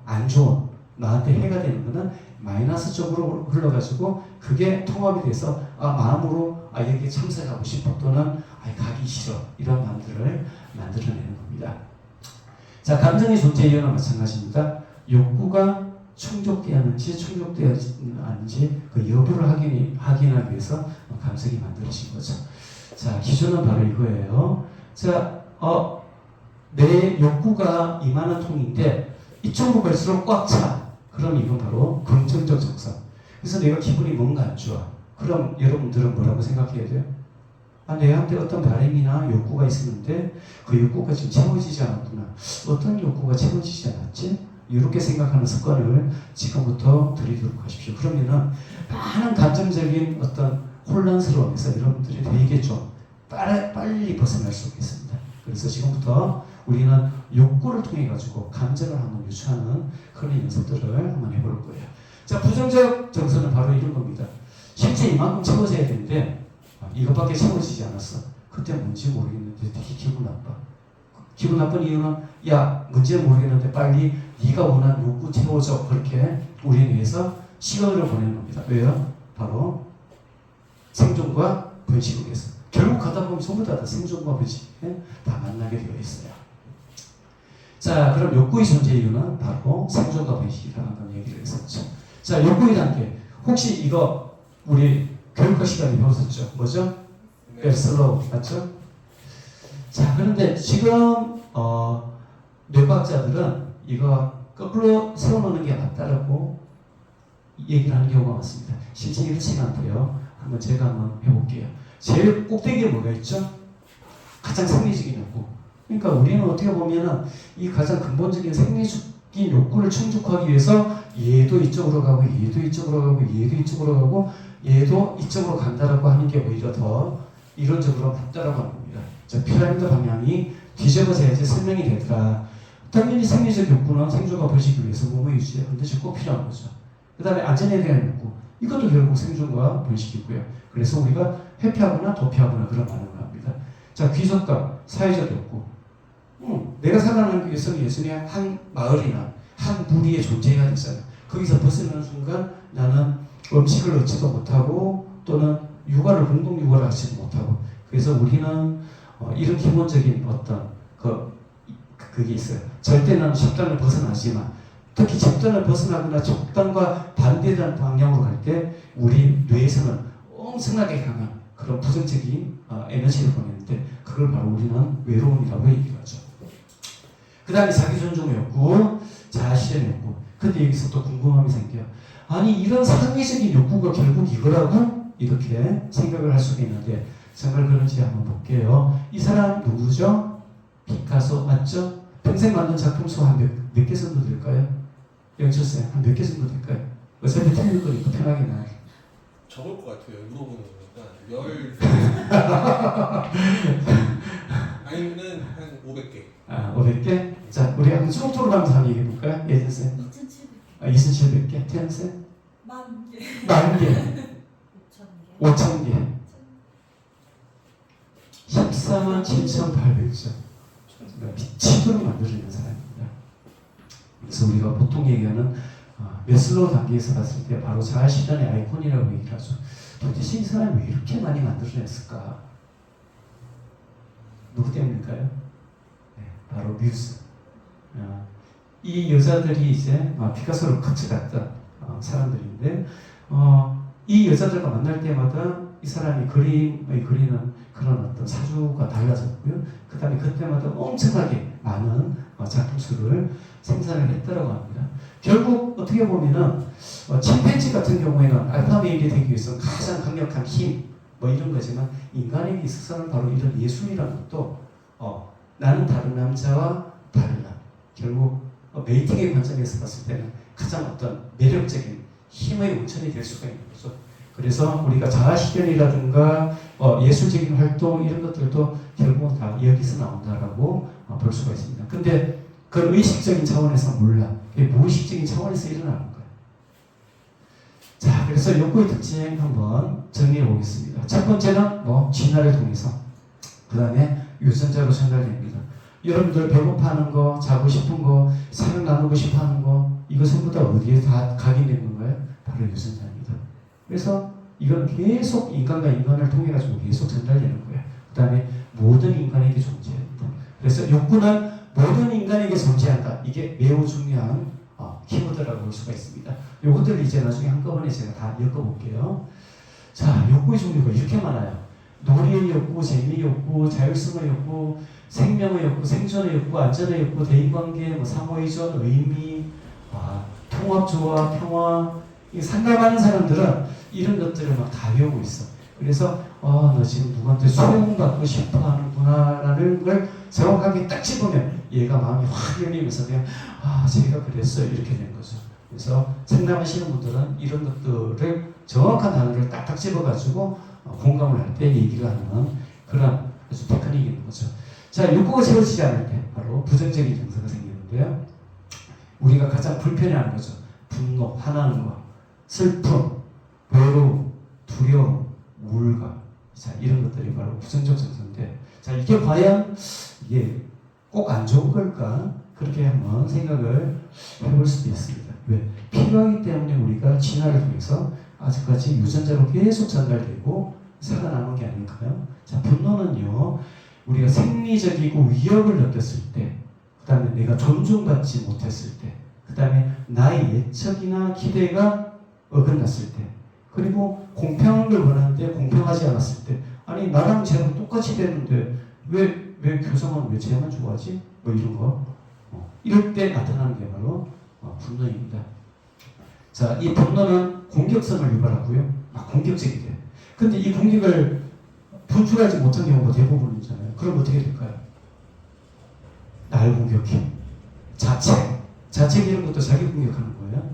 안 좋은 나한테 해가 되는 것은 마이너스 쪽으로 흘러가지고 그게 통합이 돼서 마음으로 여기에 참석하고 싶어 또는 가기 싫어 이런 마음들을 만들어내는 겁니다. 자, 감정의 존재 이유는 마찬가지입니다. 욕구가 충족되었는지 충족되었지 않은지 그 여부를 확인하기 위해서 감정이 만들어진 거죠. 자, 기준은 바로 이거예요. 자, 내 욕구가 임하는 통인데 이쪽으로 갈수록 꽉 차. 그럼 이건 바로 긍정적 정상. 그래서 내가 기분이 뭔가 안 좋아. 그럼 여러분들은 뭐라고 생각해야 돼요? 내한테 어떤 바람이나 욕구가 있었는데 그 욕구가 지금 채워지지 않았구나. 어떤 욕구가 채워지지 않았지? 이렇게 생각하는 습관을 지금부터 들이도록 하십시오. 그러면은 많은 감정적인 어떤 혼란스러움에서 여러분들이 되게 좀 빨리 벗어날 수 있겠습니다. 그래서 지금부터 우리는 욕구를 통해 가지고 감정을 한번 유추하는 그런 연습들을 한번 해볼 거예요. 자, 부정적 정서는 바로 이런 겁니다. 실제 이만큼 채워져야 되는데 이것밖에 채워지지 않았어. 그때 뭔지 모르겠는데 되게 기분 나빠. 기분 나쁜 이유는 문제는 모르겠는데 빨리 네가 원하는 욕구 채워줘. 그렇게 우리 뇌에서 시간을 보내는 겁니다. 왜요? 바로 생존과 번식을 위해서. 결국 가다 보면 전부 다 생존과 번식에 다 만나게 되어 있어요. 자, 그럼 욕구의 존재 이유는 바로 생존과 번식이라는 걸 얘기를 했었죠. 자, 욕구의 단계. 혹시 이거 우리 교육학 시간에 배웠었죠? 뭐죠? 슬로우, 맞죠? 자, 그런데 지금 뇌과학자들은 이거 거꾸로 세워놓는 게 맞다라고 얘기를 하는 경우가 많습니다. 실제 이렇지가 않고요. 한번 제가 한번 해볼게요. 제일 꼭대기에 뭐가 있죠? 가장 생리적인 욕구. 그러니까 우리는 어떻게 보면은 이 가장 근본적인 생리적 욕구를 충족하기 위해서 얘도 이쪽으로 가고 얘도 이쪽으로 가고 얘도 이쪽으로 가고 얘도 이쪽으로 간다라고 하는 게 오히려 더 이론적으로 맞다라고 하는 겁니다. 자, 피라미드 방향이 뒤집어져야지 설명이 되더라. 당연히 생리적 욕구는 생존과 번식을 위해서 몸의 유지에 반드시 꼭 필요한 거죠. 그 다음에 안전에 대한 욕구, 이것도 결국 생존과 번식이고요. 그래서 우리가 회피하거나 도피하거나 그런 반응을 합니다. 자, 귀속감, 사회적 욕구. 내가 살아가기 위해서는 예전에 한 마을이나 한 무리에 존재해야 되잖아요. 거기서 벗어나는 순간 나는 음식을 얻지도 못하고 또는 공동 육아를 하지도 못하고, 그래서 우리는 이런 기본적인 어떤 그게 있어요. 절대는 집단을 벗어나지만, 특히 집단을 벗어나거나 집단과 반대되는 방향으로 갈 때 우리 뇌에서는 엄청나게 강한 그런 부정적인 에너지를 보내는데, 그걸 바로 우리는 외로움이라고 얘기하죠. 그 다음에 자기 존중 욕구, 자아 실현 욕구. 근데 여기서 또 궁금함이 생겨요. 아니, 이런 사회적인 욕구가 결국 이거라고? 이렇게 생각을 할 수가 있는데, 정말 그런지 한번 볼게요. 이 사람 누구죠? 피카소 맞죠? 평생 만든 작품 수 한 몇 개 정도 될까요? 영철쌤, 한 몇 개 정도 될까요? 어차피 틀릴 거니까 편하게 나와요. 적을 것 같아요. 물어보는 거니까 아니면은 한 500개. 500개? 자, 우리 한번 수록적으로 한번 얘기해 볼까요? 예진쌤. 2,700개. 태연쌤. 10,000개. 10,000개. 5,000개. 5,000개. 147,800점. 미치도록 만들어내는 사람입니다. 그래서 우리가 보통 얘기하는 메슬로우 단계에서 봤을 때 바로 자아 실현의 아이콘이라고 얘기를 하죠. 도대체 이 사람이 왜 이렇게 많이 만들어냈을까? 누구 때문일까요? 네, 바로 뮤즈. 이 여자들이 이제 피카소를 거쳐갔던 사람들인데, 이 여자들과 만날 때마다 이 사람이 그리는 그런 어떤 사주가 달라졌고요. 그 다음에 그때마다 엄청나게 많은 작품 수를 생산을 했다고 합니다. 결국 어떻게 보면은 침팬지 같은 경우에는 알파 메일이 되기 위해서는 가장 강력한 힘 이런 거지만, 인간에게 있어서는 바로 이런 예술이라는 것도 나는 다른 남자와 달라. 결국 메이팅의 관점에서 봤을 때는 가장 어떤 매력적인 힘의 원천이 될 수가 있는 거죠. 그래서 우리가 자아 실현이라든가 예술적인 활동 이런 것들도 결국은 다 여기서 나온다라고 볼 수가 있습니다. 근데 그 의식적인 차원에서 몰라. 그게 무의식적인 차원에서 일어나는 거예요. 자, 그래서 욕구의 특징 한번 정리해 보겠습니다. 첫 번째는 진화를 통해서, 그 다음에 유전자로 전달됩니다. 여러분들 배고파하는 거, 자고 싶은 거, 사랑 나누고 싶어하는 거, 이거 전부 다 어디에 다 각인된 건가요? 바로 유전자입니다. 그래서 이건 계속 인간과 인간을 통해 가지고 계속 전달되는 거예요. 그 다음에 모든 인간에게 존재합니다. 그래서 욕구는 모든 인간에게 존재한다. 이게 매우 중요한 키워드라고 볼 수가 있습니다. 요것들을 이제 나중에 한꺼번에 제가 다 엮어볼게요. 자, 욕구의 종류가 이렇게 많아요. 놀이의 욕구, 재미 욕구, 자율성의 욕구, 생명의 욕구, 생존의 욕구, 안전의 욕구, 대인관계, 상호의존, 의미, 통합, 조화, 평화. 상담하는 사람들은 이런 것들을 막 다 배우고 있어. 그래서 너 지금 누구한테 수용받고 싶어하는구나라는 걸 정확하게 딱 짚으면 얘가 마음이 확 열리면서 그냥 제가 그랬어요 이렇게 되는 거죠. 그래서 상담하시는 분들은 이런 것들을 정확한 단어를 딱딱 집어가지고 공감을 할 때 얘기를 하는 그런 아주 테크닉이 있는 거죠. 자, 욕구가 채워지지 않을 때 바로 부정적인 정서가 생기는데요. 우리가 가장 불편해하는 거죠. 분노, 화나는 거, 슬픔, 외로움, 두려움, 우울감. 자, 이런 것들이 바로 부정적 정서인데, 자, 이게 과연 이게 꼭 안 좋은 걸까? 그렇게 한번 생각을 해볼 수도 있습니다. 왜? 필요하기 때문에 우리가 진화를 통해서 아직까지 유전자로 계속 전달되고 살아남은 게 아닐까요? 자, 분노는요, 우리가 생리적이고 위협을 느꼈을 때, 그 다음에 내가 존중받지 못했을 때, 그 다음에 나의 예측이나 기대가 어긋났을 때, 그리고 공평한 걸 원하는데 공평하지 않았을 때, 아니 나랑 쟤랑 똑같이 되는데 왜 교성은 왜 쟤만 좋아하지? 이런 거. 이럴 때 나타나는 게 바로 분노입니다. 자, 이 분노는 공격성을 유발하고요. 공격적이 돼. 근데 이 공격을 분출하지 못한 경우가 대부분이잖아요. 그럼 어떻게 될까요? 날 공격해. 자책. 자책 이런 것도 자기 공격하는 거예요.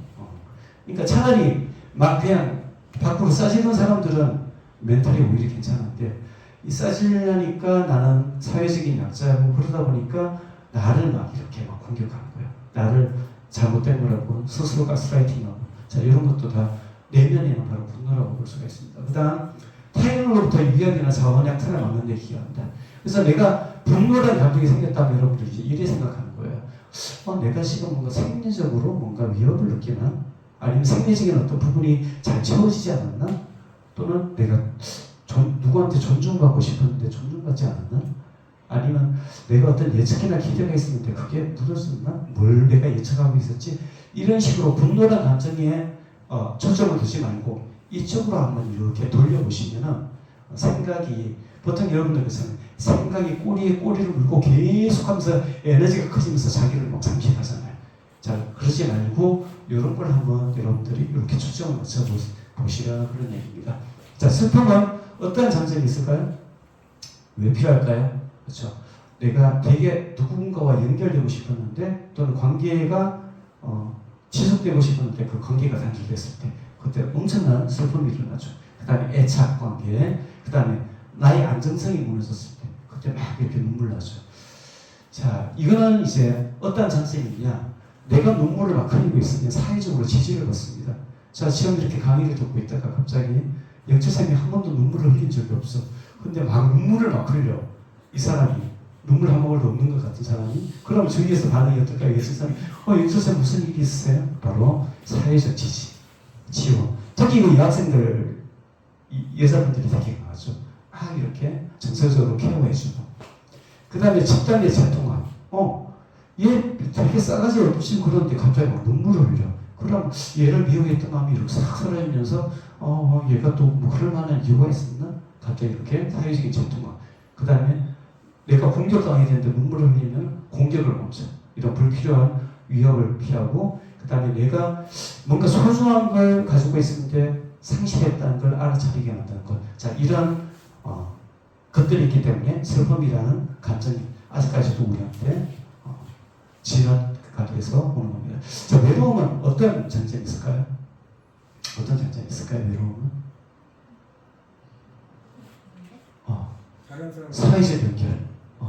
그러니까 차라리 막 그냥 밖으로 싸지는 사람들은 멘탈이 오히려 괜찮은데 이 싸지려니까 나는 사회적인 약자고 그러다 보니까 나를 막 이렇게 막 공격하는 거예요. 나를 잘못된 거라고 스스로 가스라이팅하고 자 이런 것도 다 내면에는 바로 분노라고 볼 수가 있습니다. 그 다음 타인으로부터 위협이나 자원 약탈을 막는 데 기여한다. 그래서 내가 분노라는 감정이 생겼다면 여러분들이 이제 이래 생각하는 거예요. 내가 지금 뭔가 생리적으로 뭔가 위협을 느끼나? 아니면 생리적인 어떤 부분이 잘 채워지지 않았나? 또는 내가 누구한테 존중받고 싶었는데 존중받지 않았나? 아니면 내가 어떤 예측이나 기대가 있었는데 그게 무너졌나? 뭘 내가 예측하고 있었지? 이런 식으로 분노란 감정에 초점을 두지 말고 이쪽으로 한번 이렇게 돌려보시면은 생각이 보통 여러분들께서는 생각이 꼬리에 꼬리를 물고 계속하면서 에너지가 커지면서 자기를 막 잠식하잖아요. 자 그러지 말고 이런 걸 한번 여러분들이 이렇게 초점을 맞춰 보시라 그런 얘기입니다. 자 슬픔은 어떠한 장점이 있을까요? 왜 필요할까요? 그렇죠. 내가 되게 누군가와 연결되고 싶었는데 또는 관계가 지속되고 싶었는데 그 관계가 단절됐을 때 그때 엄청난 슬픔이 일어나죠. 그 다음에 애착 관계, 그 다음에 나의 안정성이 무너졌을 때 그때 막 이렇게 눈물 나죠. 자 이거는 이제 어떠한 장점이냐, 내가 눈물을 막 흘리고 있으면 사회적으로 지지를 받습니다. 자 지금 이렇게 강의를 듣고 있다가 갑자기 영철쌤이 한 번도 눈물을 흘린 적이 없어. 근데 막 눈물을 막 흘려. 이 사람이 눈물 한 모금도 없는 것 같은 사람이. 그럼 주위에서 반응이 어떨까요? 예수님, 영철쌤 무슨 일이 있으세요? 바로 사회적 지지, 지원. 특히 그 여학생들, 여자분들이 되게 강하죠. 이렇게 정서적으로 케어해주고. 그 다음에 집단의 재통합. 얘 되게 싸가지 없이 그러는데 갑자기 막 눈물을 흘려. 그럼 얘를 미워했던 마음이 이렇게 싹 사라지면서 얘가 또 뭐 그럴 만한 이유가 있었나? 갑자기 이렇게 사회적인 재통합. 그 다음에 내가 공격당하게 되는데 눈물을 흘리면 공격을 멈춰. 이런 불필요한 위협을 피하고, 그 다음에 내가 뭔가 소중한 걸 가지고 있었는데 상실했다는 걸 알아차리게 만드는 것. 자, 이런 것들이 있기 때문에 슬픔이라는 감정이 아직까지도 우리한테 진화가 돼서 오는 겁니다. 자, 외로움은 어떤 장점이 있을까요? 어떤 장점이 있을까요, 외로움은? 사회적 연결,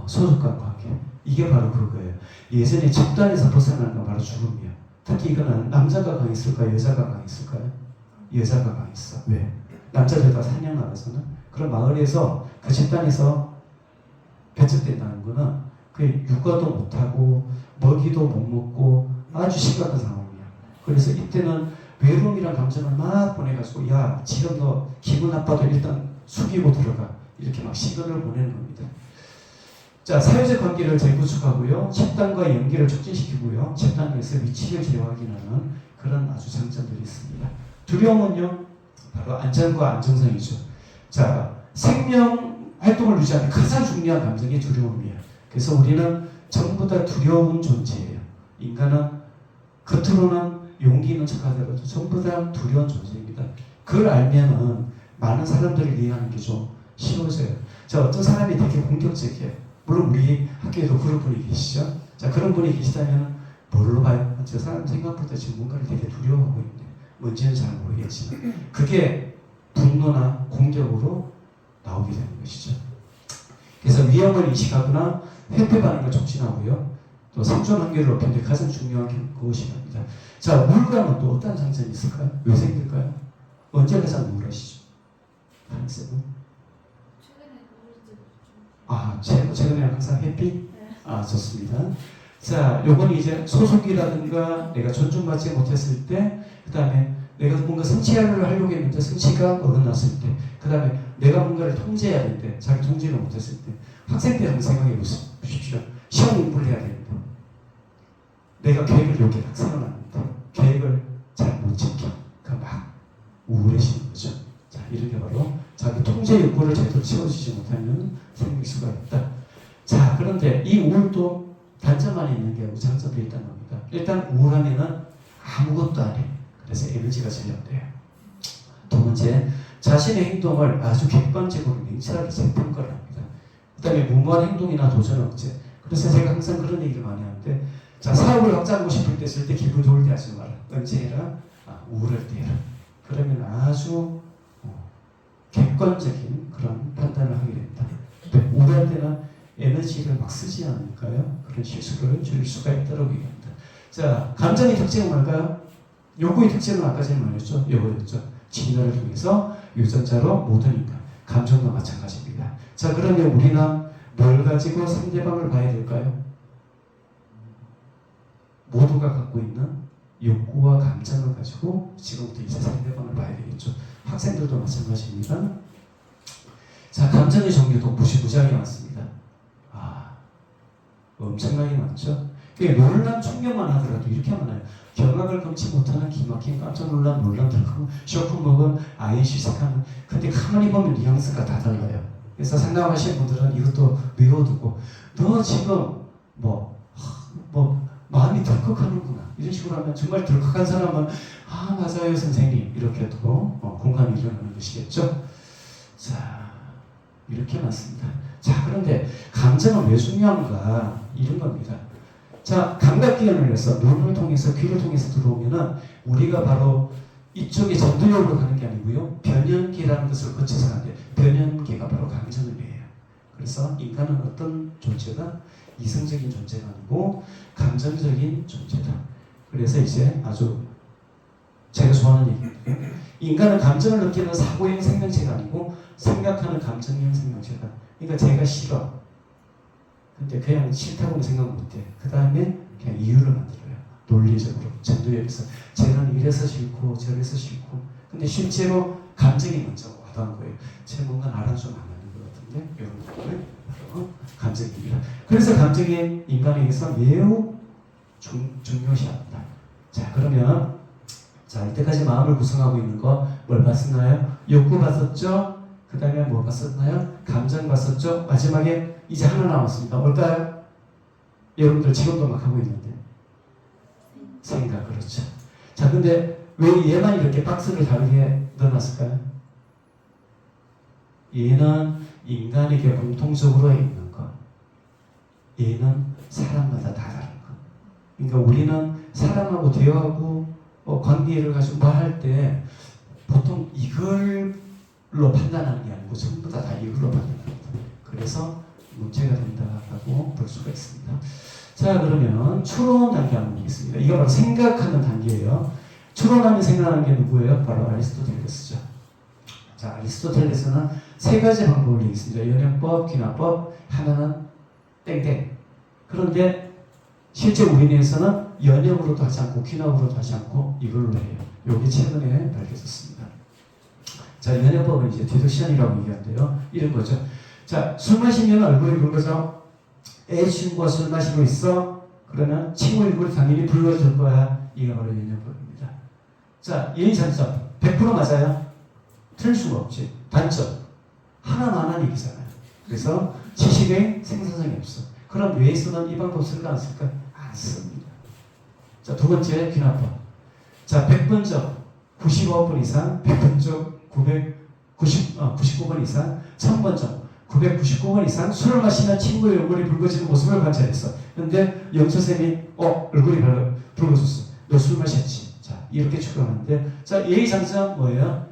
소속감 관계. 이게 바로 그거예요. 예전에 집단에서 벗어나는 건 바로 죽음이에요. 특히 이거는 남자가 강했을까요? 여자가 강했을까요? 여자가 강했어. 왜? 남자들과 사냥 나가서는 그런 마을에서 그 집단에서 배척된다는 거는 그 육아도 못하고 먹이도 못 먹고 아주 심각한 상황이야. 그래서 이때는 외로움이란 감정을 막 보내가지고 야 지금 너 기분 나빠도 일단 숙이고 들어가. 이렇게 막 시간을 보내는 겁니다. 자, 사회적 관계를 재구축하고요. 집단과 연계를 촉진시키고요. 집단 내에서 위치를 재확인하는 그런 아주 장점들이 있습니다. 두려움은요, 바로 안전과 안정성이죠. 자, 생명 활동을 유지하는 가장 중요한 감정이 두려움이에요. 그래서 우리는 전부 다 두려운 존재예요. 인간은 겉으로는 용기 있는 척하더라도 전부 다 두려운 존재입니다. 그걸 알면은 많은 사람들을 이해하는 게 좀 쉬워져요. 자, 어떤 사람이 되게 공격적이에요. 물론 우리 학교에도 그런 분이 계시죠. 자, 그런 분이 계시다면 뭘로 봐요? 저 사람 생각보다 지금 뭔가를 되게 두려워하고 있네. 뭔지는 잘 모르겠지만 그게 분노나 공격으로 나오게 되는 것이죠. 그래서 위험을 인식하거나 회피 반응을 촉진하고요. 또 생존 환경을 높이는 데 가장 중요한 게 그것이랍니다. 자, 우울감은 또 어떤 장점이 있을까요? 왜 생길까요? 언제 가장 우울하시죠? 하는 쌤은? 최근에 항상 해피? 좋습니다. 자, 요건 이제 소속이라든가 내가 존중받지 못했을 때, 그 다음에 내가 뭔가 성취를 하려고 했는데 성취가 어긋났을 때, 그 다음에 내가 뭔가를 통제해야 되는데 자기 통제를 못했을 때, 학생 때 한번 생각해 보십시오. 시험 공부를 해야 되는데 내가 계획을 이렇게 딱 세워놨는데 계획을 잘 못 지켜. 그러니까 막 우울해지는 거죠. 자, 이런 게 바로 자기 통제 욕구를 제대로 채워주지 못하면 생길 수가 있다. 자, 그런데 이 우울도 단점만 있는 게 아니고 장점도 있다는 겁니다. 일단 우울하면은 아무것도 안 해. 그래서 에너지가 절약돼요. 두 번째, 자신의 행동을 아주 객관적으로 냉철하게 재평가를 합니다. 그 다음에 무모한 행동이나 도전 억제. 그래서 제가 항상 그런 얘기를 많이 하는데 자, 사업을 확장하고 싶을 때 절대 기분 좋을 때 하지 마라. 언제 해라? 우울할 때 해라. 그러면 아주 객관적인 그런 판단을 하게 됩니다. 네, 우울할 때는 에너지를 막 쓰지 않을까요? 그런 실수를 줄일 수가 있다고 얘기합니다. 자, 감정의 특징은 뭘까요? 요구의 특징은 아까 전에 말했죠? 요거였죠. 진화를 통해서 유전자로 모든 인간, 감정도 마찬가지입니다. 자, 그러면 우리는 뭘 가지고 상대방을 봐야 될까요? 모두가 갖고 있는 욕구와 감정을 가지고 지금부터 이제 상대방을 봐야 되겠죠. 학생들도 마찬가지입니다. 자, 감정의 종류도 무시무시하게 많습니다. 엄청나게 많죠. 놀란 충격만 하더라도 이렇게 많아요. 경악을 금치 못하는 기막힌 깜짝 놀란 덜컹 쇼크 먹은 아이시색하는. 근데 가만히 보면 뉘앙스가 다 달라요. 그래서 상담하시는 분들은 이것도 외워두고 너 지금 마음이 덜컥하는구나 이런 식으로 하면 정말 덜컥한 사람은 맞아요 선생님 이렇게 또 공감이 일어나는 것이겠죠. 자, 이렇게 많습니다. 자, 그런데 감정은 왜 중요한가 이런 겁니다. 자, 감각기관을 해서 눈을 통해서 귀를 통해서 들어오면은 우리가 바로 이쪽에 전두엽으로 가는 게 아니고요. 변연기라는 것을 거쳐서 가는데 변연기가 바로 감정을 해요. 그래서 인간은 어떤 존재다? 이성적인 존재가 아니고 감정적인 존재다. 그래서 이제 아주 제가 좋아하는 얘기인데 인간은 감정을 느끼는 사고형 생명체가 아니고 생각하는 감정형 생명체다. 그러니까 제가 싫어. 근데 그냥 싫다고는 생각 못해. 그 다음에 그냥 이유를 만들어요. 논리적으로 전두엽에서 쟤는 이래서 싫고 저래서 싫고. 근데 실제로 감정이 먼저 와닿은 거예요. 쟤 뭔가 나랑 좀 안 맞는 것 같은데 이런 것들 바로 감정입니다. 그래서 감정이 인간에게서 매우 중요시합니다. 자, 그러면 이때까지 마음을 구성하고 있는 거 뭘 봤었나요? 욕구 봤었죠? 그 다음에 뭐 봤었나요? 감정 봤었죠? 마지막에 이제 하나 남았습니다. 뭘까요? 여러분들 지금도 막 하고 있는데 생각. 그렇죠. 자, 근데 왜 얘만 이렇게 박스를 다르게 넣어놨을까요? 얘는 인간에게 공통적으로 있는 것, 얘는 사람마다 다 다른 것. 그러니까 우리는 사람하고 대화하고 관계를 가지고 말할 때 보통 이걸로 판단하는 게 아니고 전부 다 이걸로 판단합니다. 그래서 문제가 된다고 볼 수가 있습니다. 자, 그러면 추론 단계 한번 보겠습니다. 이거 바로 생각하는 단계예요. 추론하면 생각하는 게 누구예요? 바로 아리스토텔레스죠. 자, 아리스토텔레스는 세 가지 방법을 얘기했습니다. 연영법, 귀납법, 하나는 땡땡. 그런데 실제 우리나라에서는 연영으로도 하지 않고 귀납으로도 하지 않고 이걸로 해요. 여기 최근에 밝혀졌습니다. 자, 연영법은 이제 디덕션이라고 얘기하는데요. 이런 거죠. 자, 술 마시면 얼굴이 붉어져. 애친구가 술 마시고 있어. 그러면 친구 얼굴이 당연히 붉어질 거야. 이게 바로 연영법입니다. 자, 예의장점 100% 맞아요. 틀릴 수가 없지. 단점 하나만 얘기잖아요. 그래서 지식의 생산성이 없어. 그럼 뇌에서는 이 방법 쓸까 안 쓸까? 안 씁니다. 자, 두 번째 귀납법. 자, 100번적 95번 이상, 100번적 99번 이상, 1000번적 999번 이상 술을 마시면 친구의 얼굴이 붉어지는 모습을 관찰했어. 근데 영철쌤이 얼굴이 붉어졌어. 너 술 마셨지? 자, 이렇게 추론하는데, 자, 예의장점 뭐예요?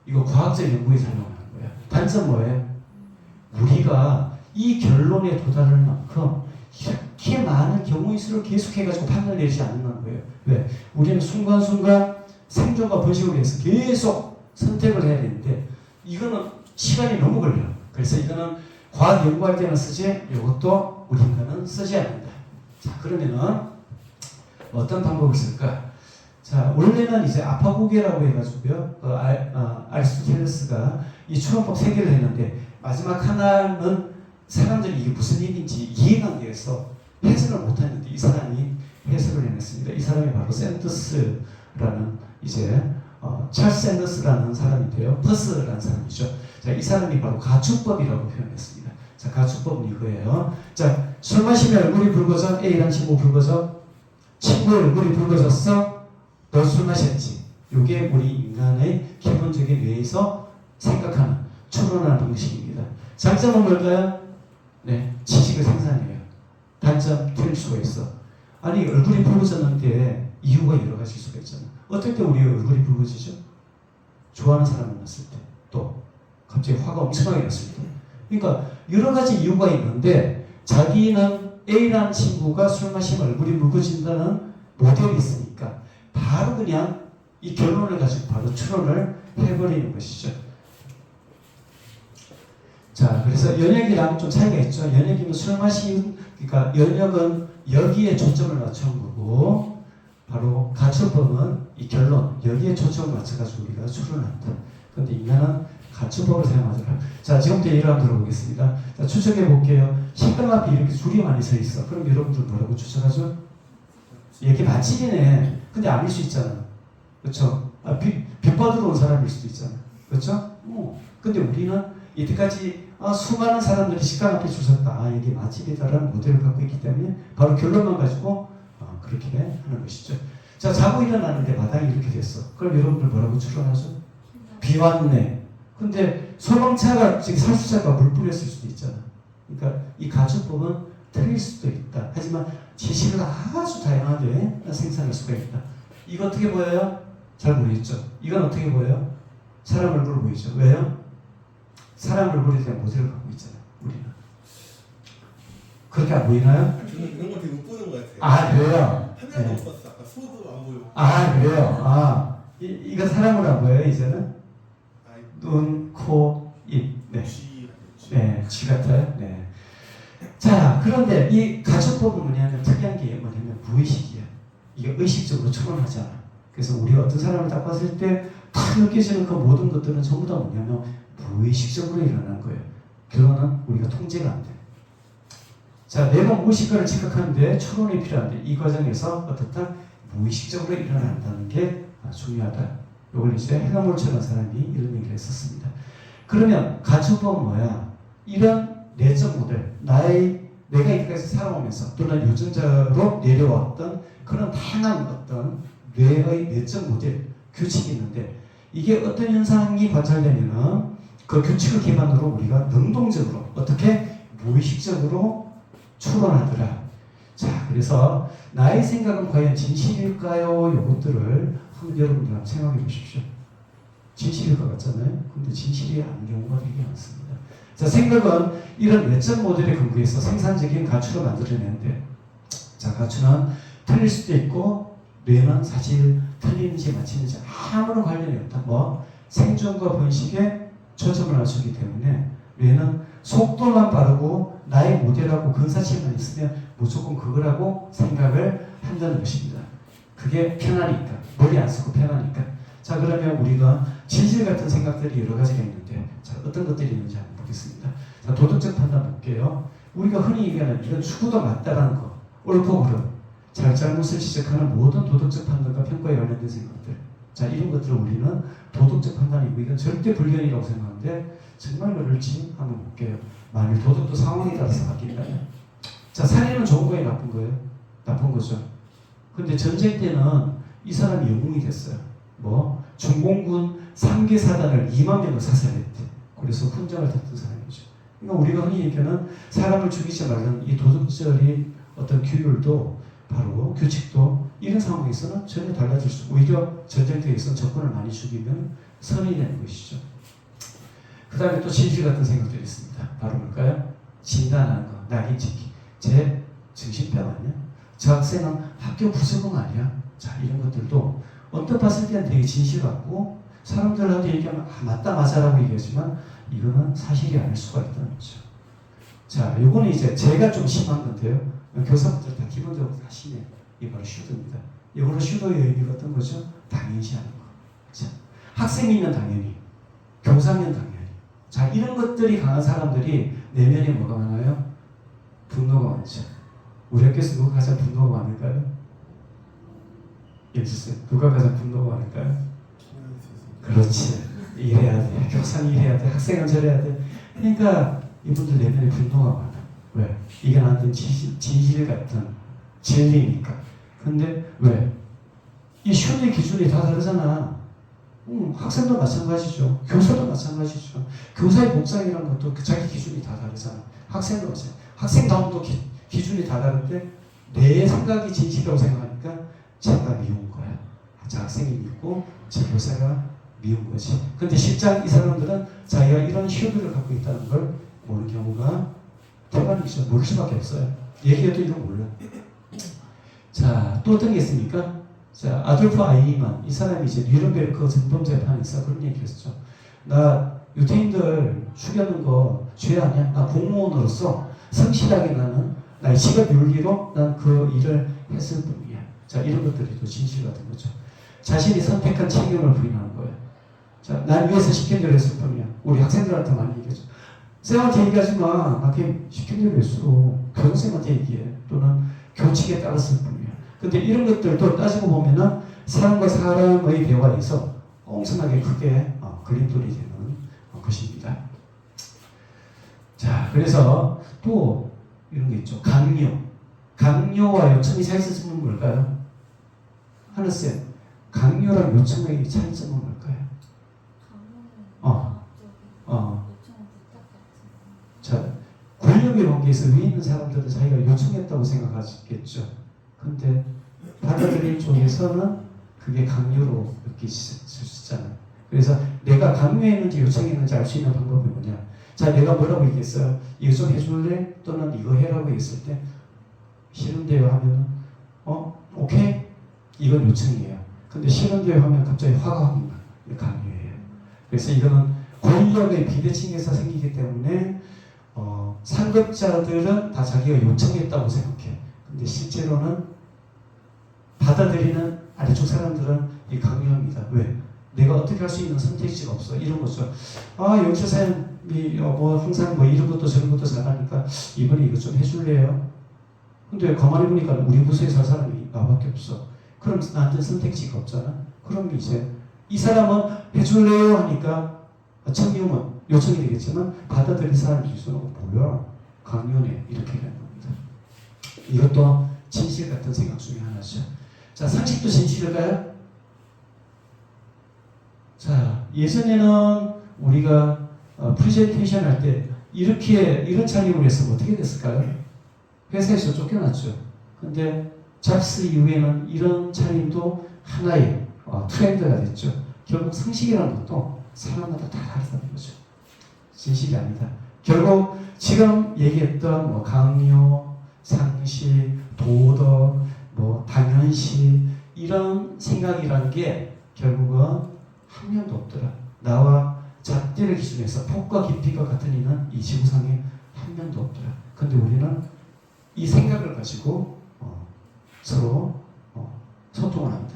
이거 과학적 연구에 설명하는 거예요. 단점 뭐예요? 우리가 이 결론에 도달할 만큼 이렇게 많은 경우의 수를 계속해가지고 판단을 내리지 않는 거예요. 왜? 우리는 순간순간 생존과 번식을 위해서 계속 선택을 해야 되는데 이거는 시간이 너무 걸려요. 그래서 이거는 과학 연구할 때는 쓰지, 이것도 우리 인간은 쓰지 않는다. 자, 그러면은 어떤 방법을 쓸까? 자, 원래는 이제 아파고개라고 해가지고요. 아리스토텔레스가 이 추론법 3개를 했는데 마지막 하나는 사람들이 이게 무슨 얘기인지 이해가 안 돼서 해석을 못했는데 이 사람이 해석을 해냈습니다. 이 사람이 바로 샌더스라는 이제 찰스 샌더스라는 사람인데요. 퍼스라는 사람이죠. 자, 이 사람이 바로 가축법이라고 표현했습니다. 자, 가축법은 이거예요. 자, 술 마시면 얼굴이 붉어져. A라는 친구 붉어져. 친구 얼굴이 붉어졌어. 너 술 마셨지. 이게 우리 인간의 기본적인 뇌에서 생각하는, 추론하는 방식입니다. 장점은 뭘까요? 네, 지식을 생산해요. 단점 틀릴 수가 있어. 아니 얼굴이 붉어졌는데 이유가 여러 가지일 수가 있잖아. 어떨 때 우리 얼굴이 붉어지죠? 좋아하는 사람 만났을 때, 또 갑자기 화가 엄청나게 났을 때. 그러니까 여러 가지 이유가 있는데 자기는 A라는 친구가 술 마시면 얼굴이 붉어진다는 모델이 있으니까 바로 그냥 이 결론을 가지고 바로 추론을 해버리는 것이죠. 자, 그래서 연역이랑 좀 차이가 있죠. 연역이면 술 마신, 그러니까 연역은 여기에 초점을 맞춘 거고, 바로 가출법은 이 결론, 여기에 초점을 맞춰가지고 우리가 추론한다. 그런데 인간은 가출법을 사용하죠. 자, 지금부터 예를 한번 들어보겠습니다. 자, 추측해 볼게요. 식당 앞에 이렇게 줄이 많이 서 있어. 그럼 여러분들 뭐라고 추측하죠? 이게 맛집이네. 근데 아닐 수 있잖아. 그렇죠? 빚 받으러 온 사람일 수도 있잖아. 그렇죠? 근데 우리는 이때까지 수많은 사람들이 식당 앞에 줄 섰다. 여기 맛집이다라는 모델을 갖고 있기 때문에 바로 결론만 가지고 그렇게 하는 것이죠. 자, 자고 일어나는데 마당이 이렇게 됐어. 그럼 여러분들 뭐라고 추론하죠? 비 왔네. 근데 소방차가 지금 살수자가 물 뿌렸을 수도 있잖아. 그러니까 이 가출법은 틀릴 수도 있다. 하지만 지시를 아주 다양하게 생산할 수가 있다. 이거 어떻게 보여요? 잘 모르겠죠? 이건 어떻게 보여요? 사람 얼굴 보이죠? 왜요? 사람 얼굴에 대한 모델을 갖고 있잖아요. 우리는. 그렇게 안 보이나요? 저는 이런 거 되게 못 보는 것 같아요. 아, 그래요? 하나도 네. 못 봤어. 아까 소도 안 보여. 아, 그래요? 이거 사람으로 안 보여요, 이제는? 아이, 눈, 코, 입. 네. 쥐. 네, 쥐 같아요. 네. 자, 그런데 이 가출법은 뭐냐면 특이한 게 뭐냐면 무의식이야. 이게 의식적으로 추론하잖아. 그래서 우리가 어떤 사람을 딱 봤을 때 탁 느껴지는 그 모든 것들은 전부 다 뭐냐면 무의식적으로 일어난 거예요. 결론은 우리가 통제가 안 돼. 자, 내가 무의식과를 지각하는데 추론이 필요한데 이 과정에서 어떻다? 무의식적으로 일어난다는 게 중요하다. 이걸 이제 헤가몰처라는 사람이 이런 얘기를 했었습니다. 그러면 가출법은 뭐야? 이런 내적 모델, 내가 이때까지 살아오면서 또는 유전자로 내려왔던 그런 다양한 어떤 뇌의 내적 모델, 규칙이 있는데 이게 어떤 현상이 관찰되면은 그 규칙을 기반으로 우리가 능동적으로 어떻게 무의식적으로 추론하더라. 자, 그래서 나의 생각은 과연 진실일까요? 이것들을 한번 여러분들 한번 생각해 보십시오. 진실일 것 같잖아요. 근데 진실이 아닌 경우가 되게 많습니다. 자, 생각은 이런 외적 모델에 근거해서 생산적인 가출을 만들어내는데, 자, 가출은 틀릴 수도 있고 뇌는 사실 틀리는지 맞히는지 아무런 관련이 없다. 생존과 번식에 초점을 맞추기 때문에 뇌는 속도만 빠르고 나의 모델하고 근사치만 있으면 무조건 그거라고 생각을 한다는 것입니다. 그게 편하니까, 머리 안 쓰고 편하니까. 자, 그러면 우리가 진실 같은 생각들이 여러 가지가 있는데, 자, 어떤 것들이 있는지 한번 보겠습니다. 자, 도덕적 판단 볼게요. 우리가 흔히 얘기하는 이런 추구도 맞다라는 거, 옳고 그름, 잘잘못을 지적하는 모든 도덕적 판단과 평가에 관련된 생각들. 자, 이런 것들을 우리는 도덕적 판단이고 이건 절대 불변이라고 생각하는데 정말 그럴지 한번 볼게요. 만일 도덕도 상황에 따라서 바뀐다면. 자, 살인은 좋은 거예요, 나쁜 거예요? 나쁜 거죠. 근데 전쟁 때는 이 사람이 영웅이 됐어요. 중공군 3개 사단을 2만 명을 사살했대. 그래서 훈장을 탔던 사람이죠. 그러니까 우리가 흔히 얘기하는 사람을 죽이지 말라는 이 도덕적인 어떤 규율도 바로 규칙도 이런 상황에서는 전혀 달라질 수 있고 오히려 전쟁터에서는 적군을 많이 죽이면 선이 되는 것이죠. 그 다음에 또 진실 같은 생각들이 있습니다. 바로 뭘까요? 진단하는 거, 낙인 찍기. 쟤 정신병 아니야? 저 학생은 학교 부수공 아니야? 자, 이런 것들도 언뜻 봤을 때는 되게 진실 같고 사람들한테 얘기하면 맞다 맞아라고 얘기하지만 이거는 사실이 아닐 수가 있다는 거죠. 자, 요거는 이제 제가 좀 심한 건데요. 교사분들 다 기본적으로 다 심해요. 이게 바로 슈도입니다. 이거는 슈도의 의미가 어떤 거죠? 당연시하는 거. 자, 학생이면 당연히, 교사면 당연히. 자, 이런 것들이 강한 사람들이 내면에 뭐가 많아요? 분노가 많죠. 우리 학교에서 누가 가장 분노가 많을까요? 예수님, 누가 가장 분노가 많을까요? 그렇지. 이래야 돼. 교사는 이래야 돼. 학생은 저래야 돼. 그러니까 이분들 내면에 분노가 많아. 왜? 이게 나한테 진실 같은 진리니까. 근데 왜? 이 슈의 기준이 다 다르잖아. 학생도 마찬가지죠. 교사도 마찬가지죠. 교사의 복장이라는 것도 자기 기준이 다 다르잖아. 학생도 마찬가지. 학생다움도 기준이 다 다른데 내 생각이 진실이라고 생각하니까 제가 미운 거야. 저 학생이 믿고 제 교사가 미운 거지. 근데 실장 이 사람들은 자기가 이런 슈드를 갖고 있다는 걸 모르는 경우가 대부분이죠. 모를 수밖에 없어요. 얘기해도 이거 몰라. 자, 또 어떤 게 있습니까? 자, 아돌프 아이히만 이 사람이 이제 뉘른베르크 전범 재판에서 그런 얘기했죠. 나 유태인들 죽여놓은 거 죄 아니야? 나 공무원으로서 성실하게 나는 나의 직업 윤리로 난 그 일을 했을 뿐이야. 자, 이런 것들이 또 진실 같은 거죠. 자신이 선택한 책임을 부인하는 거예요. 자, 난 위에서 시킨 대로 했을 뿐이야. 우리 학생들한테 많이 얘기하죠. 쌤한테 얘기하지 마. 나 그냥 시킨 대로 했어. 교장쌤한테 얘기해. 또는 교칙에 따랐을 뿐이야. 근데 이런 것들도 따지고 보면은 사람과 사람의 대화에서 엄청나게 크게 걸림돌이 되는 것입니다. 자, 그래서 또 이런 게 있죠. 강요. 강요와 요청의 차이점은 뭘까요? 하늘쌤, 강요랑 요청의 차이점은 뭘까요? 요청은 부탁 같은. 자, 권력의 관계에서 위에 있는 사람들은 자기가 요청했다고 생각하겠죠. 근데 받아들인 쪽에서는 그게 강요로 느낄 수 있잖아요. 그래서 내가 강요했는지 요청했는지 알 수 있는 방법이 뭐냐? 자, 내가 뭐라고 얘기했어요? 이거 좀 해줄래? 또는 이거 해라고 했을 때 싫은데요 하면은 오케이? 이건 요청이에요. 근데 싫은데요 하면 갑자기 화가 확 나. 이거 강요예요. 그래서 이거는 권력의 비대칭에서 생기기 때문에 상급자들은 다 자기가 요청했다고 생각해. 근데 실제로는 받아들이는 아래쪽 사람들은 이 강요합니다. 왜? 내가 어떻게 할 수 있는 선택지가 없어. 이런 거죠. 영주사님이 항상 이런 것도 저런 것도 잘하니까 이번에 이거 좀 해줄래요? 근데 가만히 보니까 우리 부서에 살 사람이 나밖에 없어. 그럼 나한테 선택지가 없잖아. 그럼 이제 이 사람은 해줄래요? 하니까 청유은 요청이 되겠지만 받아들인 사람 기준은 뭐야? 강요네. 이렇게 되는 겁니다. 이것도 진실 같은 생각 중에 하나죠. 자, 상식도 진실일까요? 자, 예전에는 우리가 프레젠테이션 할 때 이런 차림을 했으면 어떻게 됐을까요? 회사에서 쫓겨났죠. 근데 잡스 이후에는 이런 차림도 하나의 트렌드가 됐죠. 결국 상식이라는 것도 사람마다 다 다르다는 거죠. 진실이 아니다. 결국 지금 얘기했던 강요, 상식, 도덕, 당연시 이런 생각이라는 게 결국은 한 명도 없더라. 나와 잣대를 기준해서 폭과 깊이가 같은 이는 이 지구상에 한 명도 없더라. 근데 우리는 이 생각을 가지고 서로 소통을 합니다.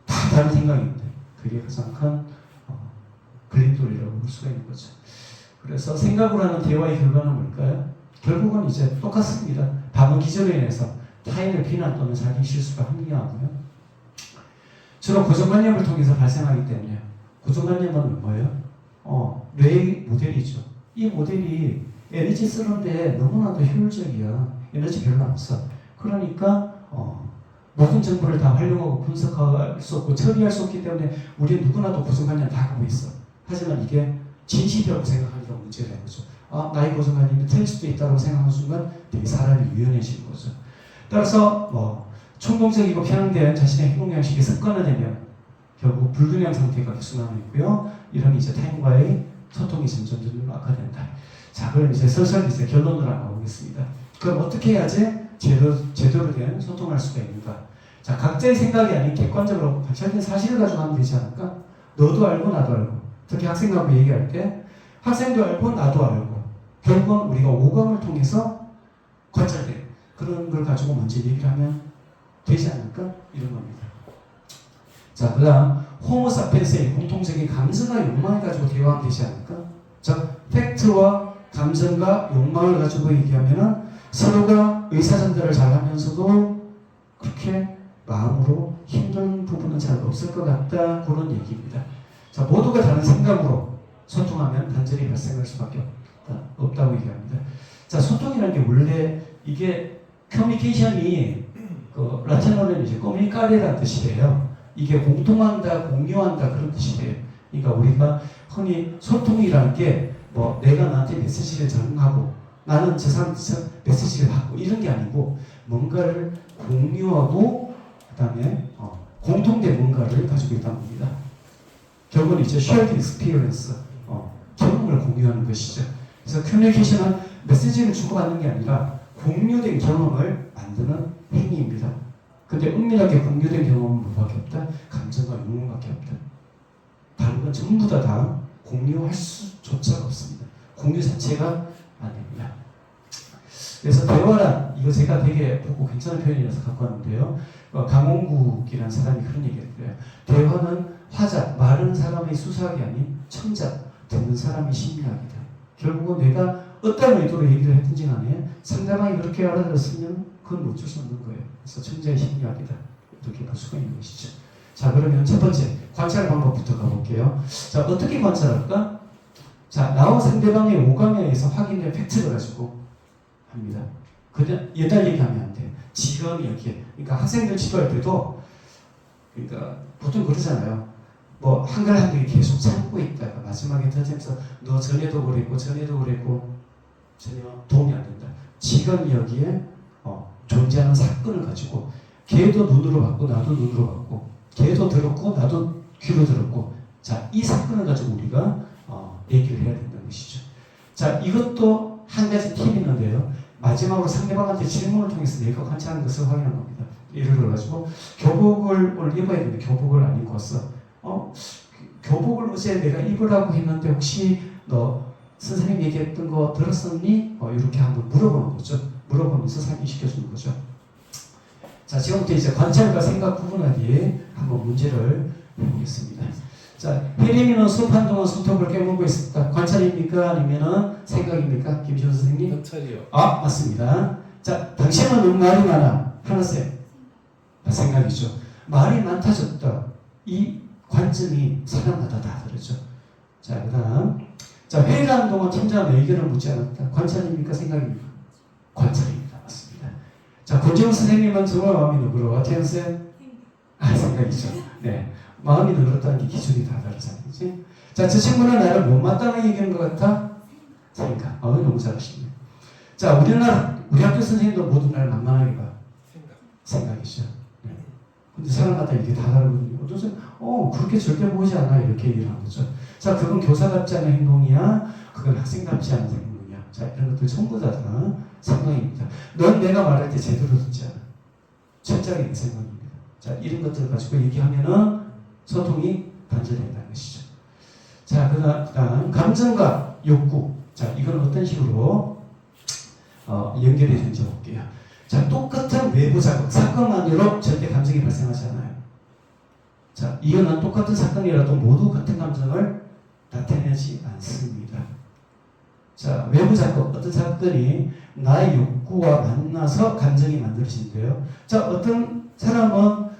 다 다른 생각인데 그게 가장 큰 걸림돌이라고 볼 수가 있는 거죠. 그래서 생각으로 하는 대화의 결과는 뭘까요? 결국은 이제 똑같습니다. 방어 기전에 인해서 타인을 비난 또는 자기 실수가 합리화하고요. 주로 고정관념을 통해서 발생하기 때문에 고정관념은 뭐예요? 뇌의 모델이죠. 이 모델이 에너지 쓰는데 너무나도 효율적이야. 에너지 별로 안 써. 그러니까 모든 정보를 다 활용하고 분석할 수 없고 처리할 수 없기 때문에 우리 누구나도 고정관념 다 갖고 있어. 하지만 이게 진실이라고 생각하니까 문제가 되는 거죠. 나의 고정관념이 틀릴 수도 있다고 생각하는 순간 되게 사람이 유연해지는 거죠. 따라서 충동적이고 편향된 자신의 행동 양식이 습관화되면 결국 불균형 상태가 계속 남아있고요. 이런 이제 타인과의 소통이 점점 악화된다. 자, 그럼 이제 슬슬 이제 결론으로 가보겠습니다. 그럼 어떻게 해야지 제대로 된 소통할 수가 있는가? 자, 각자의 생각이 아닌 객관적으로 관찰된 사실을 가지고 하면 되지 않을까? 너도 알고 나도 알고. 특히 학생하고 얘기할 때 학생도 알고 나도 알고. 결국은 우리가 오감을 통해서 관찰된 그런 걸 가지고 먼저 얘기를 하면 되지 않을까? 이런 겁니다. 자, 그 다음 호모사피엔스의 공통적인 감성과 욕망을 가지고 대화하면 되지 않을까? 자, 팩트와 감성과 욕망을 가지고 얘기하면은 서로가 의사전달을 잘하면서도 그렇게 마음으로 힘든 부분은 잘 없을 것 같다. 그런 얘기입니다. 자, 모두가 다른 생각으로 소통하면 단절이 발생할 수밖에 없다고 얘기합니다. 자, 소통이라는 게 원래 이게 커뮤니케이션이 라틴어로는 이제 커뮤니카레라는 뜻이래요. 이게 공통한다, 공유한다 그런 뜻이래요. 그러니까 우리가 흔히 소통이라는 게 내가 나한테 메시지를 전하고 나는 저 사람한테서 메시지를 받고 이런 게 아니고 뭔가를 공유하고 그다음에 공통된 뭔가를 가지고 있다는 겁니다. 결국은 이제 shared experience, 경험을 공유하는 것이죠. 그래서 커뮤니케이션은 메시지를 주고받는 게 아니라 공유된 경험을 만드는 행위입니다. 근데 은밀하게 공유된 경험은 뭐밖에 없다? 감정과 용어밖에 없다. 다른 건 전부 다 공유할 수조차 없습니다. 공유 자체가 안 됩니다. 그래서 대화란, 이거 제가 되게 보고 괜찮은 표현이라서 갖고 왔는데요. 강홍국이라는 사람이 그런 얘기를 해요. 대화는 화자, 말하는 사람의 수사학이 아닌 청자, 듣는 사람의 심리학이다. 결국은 내가 어떤 의도로 얘기를 했든지 간에 상대방이 그렇게 알아들었으면 그건 어쩔 수 없는 거예요. 그래서 청자의 심리학이다. 이렇게 볼 수가 있는 것이죠. 자, 그러면 첫 번째 관찰 방법부터 가볼게요. 자, 어떻게 관찰할까? 자, 나와 상대방의 오감에 의해서 확인된 팩트를 가지고 합니다. 그냥 옛날 얘기하면 안 돼요. 지금 여기에. 그러니까 학생들 지도할 때도 그러니까 보통 그러잖아요. 뭐 한글 한글이 계속 참고 있다가 마지막에 터지면서 너 전에도 그랬고 전혀 도움이 안 된다. 지금 여기에 존재하는 사건을 가지고 걔도 눈으로 봤고 나도 눈으로 봤고 걔도 들었고 나도 귀로 들었고 자, 이 사건을 가지고 우리가 얘기를 해야 된다는 것이죠. 자, 이것도 한 가지 팁이 있는데요. 마지막으로 상대방한테 질문을 통해서 내가 관찰하는 것을 확인하는 겁니다. 예를 들어가지고 교복을 오늘 입어야 되는데 교복을 안 입고 왔어. 교복을 어제 내가 입으라고 했는데 혹시 너 선생님 얘기했던 거 들었었니? 이렇게 한번 물어보는 거죠. 물어보면서 상기시켜주는 거죠. 자, 지금부터 이제 관찰과 생각 구분하기에 한번 문제를 해보겠습니다. 자, 혜림이는 수업한 동안 손톱을 깨물고 있었다. 관찰입니까? 아니면은 생각입니까? 김시원 선생님? 경찰이요. 아, 맞습니다. 자, 당신은 너무 말이 많아. 하나쌤. 생각이죠. 말이 많다졌다. 이 관점이 사람마다 다 다르죠. 자, 그 다음. 자, 회의를 하는 동안 팀장은 의견을 묻지 않았다. 관찰입니까? 생각입니까? 관찰입니다. 맞습니다. 자, 권재훈 선생님은 정말 마음이 너그러워. 태연쌤? 생각이죠. 네. 마음이 너그럽다는 게 기준이 다 다르잖아요. 그치? 자, 저 친구는 나를 못마땅하게 얘기하는 것 같아? 생각. 너무 잘하시네. 자, 우리 학교 선생님도 모두 나를 만만하게 봐. 생각이죠. 네. 근데 사람마다 이게 다 다르거든요. 어떤 사람, 그렇게 절대 보지 않아. 이렇게 얘기를 하는 거죠. 자, 그건 교사답지 않은 행동이야. 그건 학생답지 않은 행동이야. 자, 이런 것들 전부 다 생각입니다. 넌 내가 말할 때 제대로 듣지 않아. 철저하게 내 생각입니다. 자, 이런 것들을 가지고 얘기하면은 소통이 단절된다는 것이죠. 자, 그 다음 감정과 욕구. 자, 이건 어떤 식으로 연결이 되는지 볼게요. 자, 똑같은 외부 자극, 사건만으로 절대 감정이 발생하지 않아요. 자, 이거는 똑같은 사건이라도 모두 같은 감정을 나타내지 않습니다. 자, 외부 자극, 어떤 사건이 나의 욕구와 만나서 감정이 만들어진대요. 자, 어떤 사람은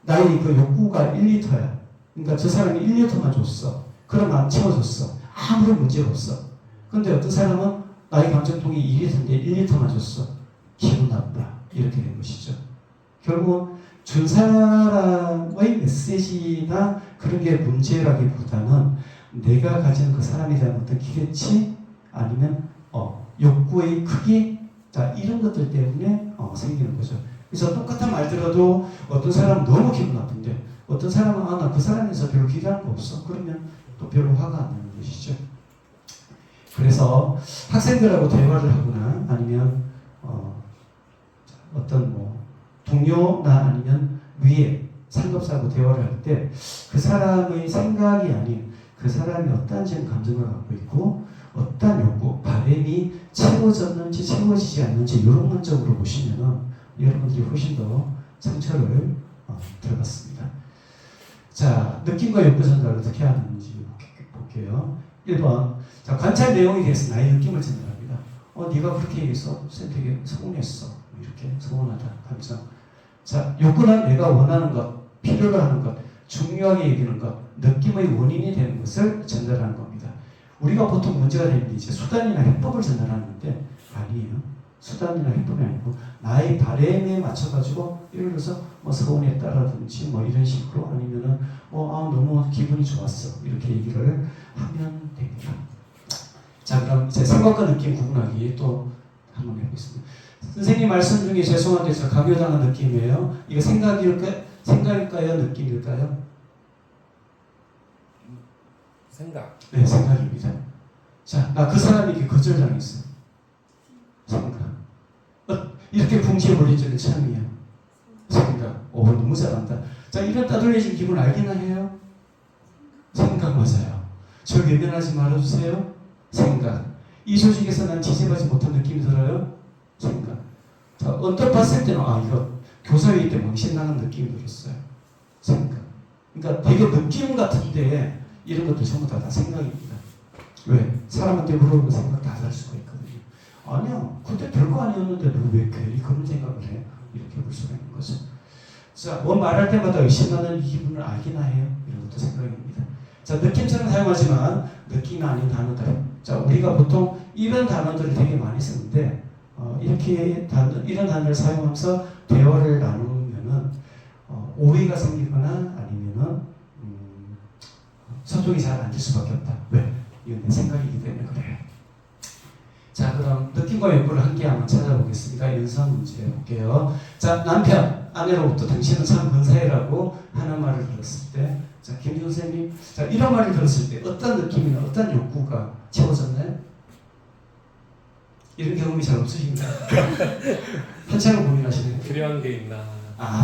나의 그 욕구가 1리터야. 그러니까 저 사람이 1리터만 줬어. 그럼 안 채워줬어. 아무런 문제가 없어. 근데 어떤 사람은 나의 감정통이 2리터인데 1리터만 줬어. 기분 나쁘다. 이렇게 된 것이죠. 결국은 준 사람의 메시지나 그런 게 문제라기보다는 내가 가진 그 사람에 대한 어떤 기대치 아니면 욕구의 크기 자, 이런 것들 때문에 생기는 거죠. 그래서 똑같은 말 들어도 어떤 사람은 너무 기분 나쁜데 어떤 사람은 나 그 사람에서 별로 기대하는 거 없어. 그러면 또 별로 화가 안 나는 것이죠. 그래서 학생들하고 대화를 하거나 아니면 어떤 동료나 아니면 위에 상급사하고 대화를 할 때 그 사람의 생각이 아닌 그 사람이 어떤 감정을 갖고 있고 어떤 욕구, 바람이 채워졌는지 채워지지 않는지 이런 관점으로 보시면 여러분들이 훨씬 더 상처를 덜 받습니다. 자, 느낌과 욕구 전달을 어떻게 하는지 볼게요. 1번. 자, 관찰 내용에 대해서 나의 느낌을 전달합니다. 네가 그렇게 얘기했어. 쌤 되게 서운했어. 이렇게 서운하다. 감정. 자, 욕구는 내가 원하는 것, 필요로 하는 것, 중요하게 여기는 것, 느낌의 원인이 되는 것을 전달하는 겁니다. 우리가 보통 문제가 되는 게 이제 수단이나 해법을 전달하는데 아니에요. 수단이나 해법이 아니고 나의 바람에 맞춰가지고 예를 들어서 서운했다라든지 이런 식으로 아니면은 너무 기분이 좋았어 이렇게 얘기를 하면 됩니다. 자, 자, 그럼 이제 생각과 느낌 구분하기 또 한번 해보겠습니다. 선생님 말씀 중에 죄송한데 저 강요당한 느낌이에요. 이거 생각일까요? 느낌일까요? 생각. 네, 생각입니다. 자, 나 그 사람에게 거절당했어. 생각. 이렇게 궁지에 몰린 적은 처음이에요. 생각. 오, 너무 잘한다. 자, 이런 따돌려진 기분 알기나 해요? 생각 맞아요. 저 외면하지 말아주세요. 생각. 이 조직에서 난 지지받지 못한 느낌이 들어요. 생각. 자, 언뜻 봤을 때는 이거 교사회의 때 망신나는 느낌이 들었어요. 생각. 그러니까 되게 느낌 같은데 이런 것도 전부 다 생각입니다. 왜? 사람한테 물어보면 생각 다 할 수가 있거든요. 아니야. 그때 별거 아니었는데 너 왜 괜히 그런 생각을 해? 이렇게 볼 수가 있는 거죠. 자, 뭐 말할 때마다 의심나는 이 기분을 알기나 해요. 이런 것도 생각입니다. 자, 느낌처럼 사용하지만 느낌이 아닌 단어들. 자, 우리가 보통 이런 단어들을 되게 많이 쓰는데 이런 단어를 사용하면서 대화를 나누면은 오해가 생기거나 아니면은 소통이 잘 안 될 수밖에 없다. 왜? 이건 내 생각이기 때문에 그래요. 자, 그럼 느낌과 욕구를 함께 한번 찾아보겠습니다. 연상 문제 볼게요. 자, 남편, 아내로부터 당신은 참 근사해라고 하는 말을 들었을 때, 자, 김준 선생님, 자, 이런 말을 들었을 때 어떤 느낌이나 어떤 욕구가 채워졌나요? 이런 경험이 잘 없으신가요? 한참을 고민하시네요. 필요한 게 있나?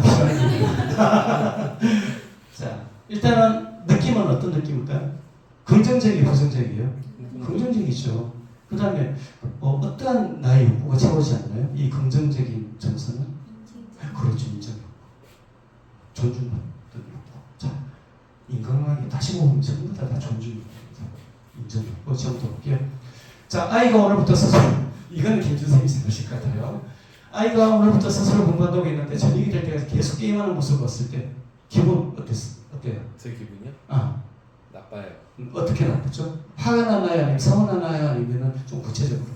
필요한 게 있나? 자, 일단은 느낌은 어떤 느낌일까요? 긍정적이에요, 부정적이에요? 긍정적이죠. 그 다음에 어떠한 나의 욕구가 채워지지 않나요? 이 긍정적인 정서는? 그렇죠, 인정. 존중받는 욕구. 자, 인간관계 다시 보면 전부 다 존중입니다. 인정 욕구 처음부터 볼게요. 자, 아이가 오늘부터 스스로, 이거는 김준생이 생각하실 것 같아요. 아이가 오늘부터 스스로 공부한다고 했는데 저녁이 될 때까지 계속 게임하는 모습을 봤을 때 기분 어때요? 제 기분이요? 나빠요. 어떻게 나쁘죠? 화가 나나요? 아니면 서운하나요? 아니면 좀 구체적으로?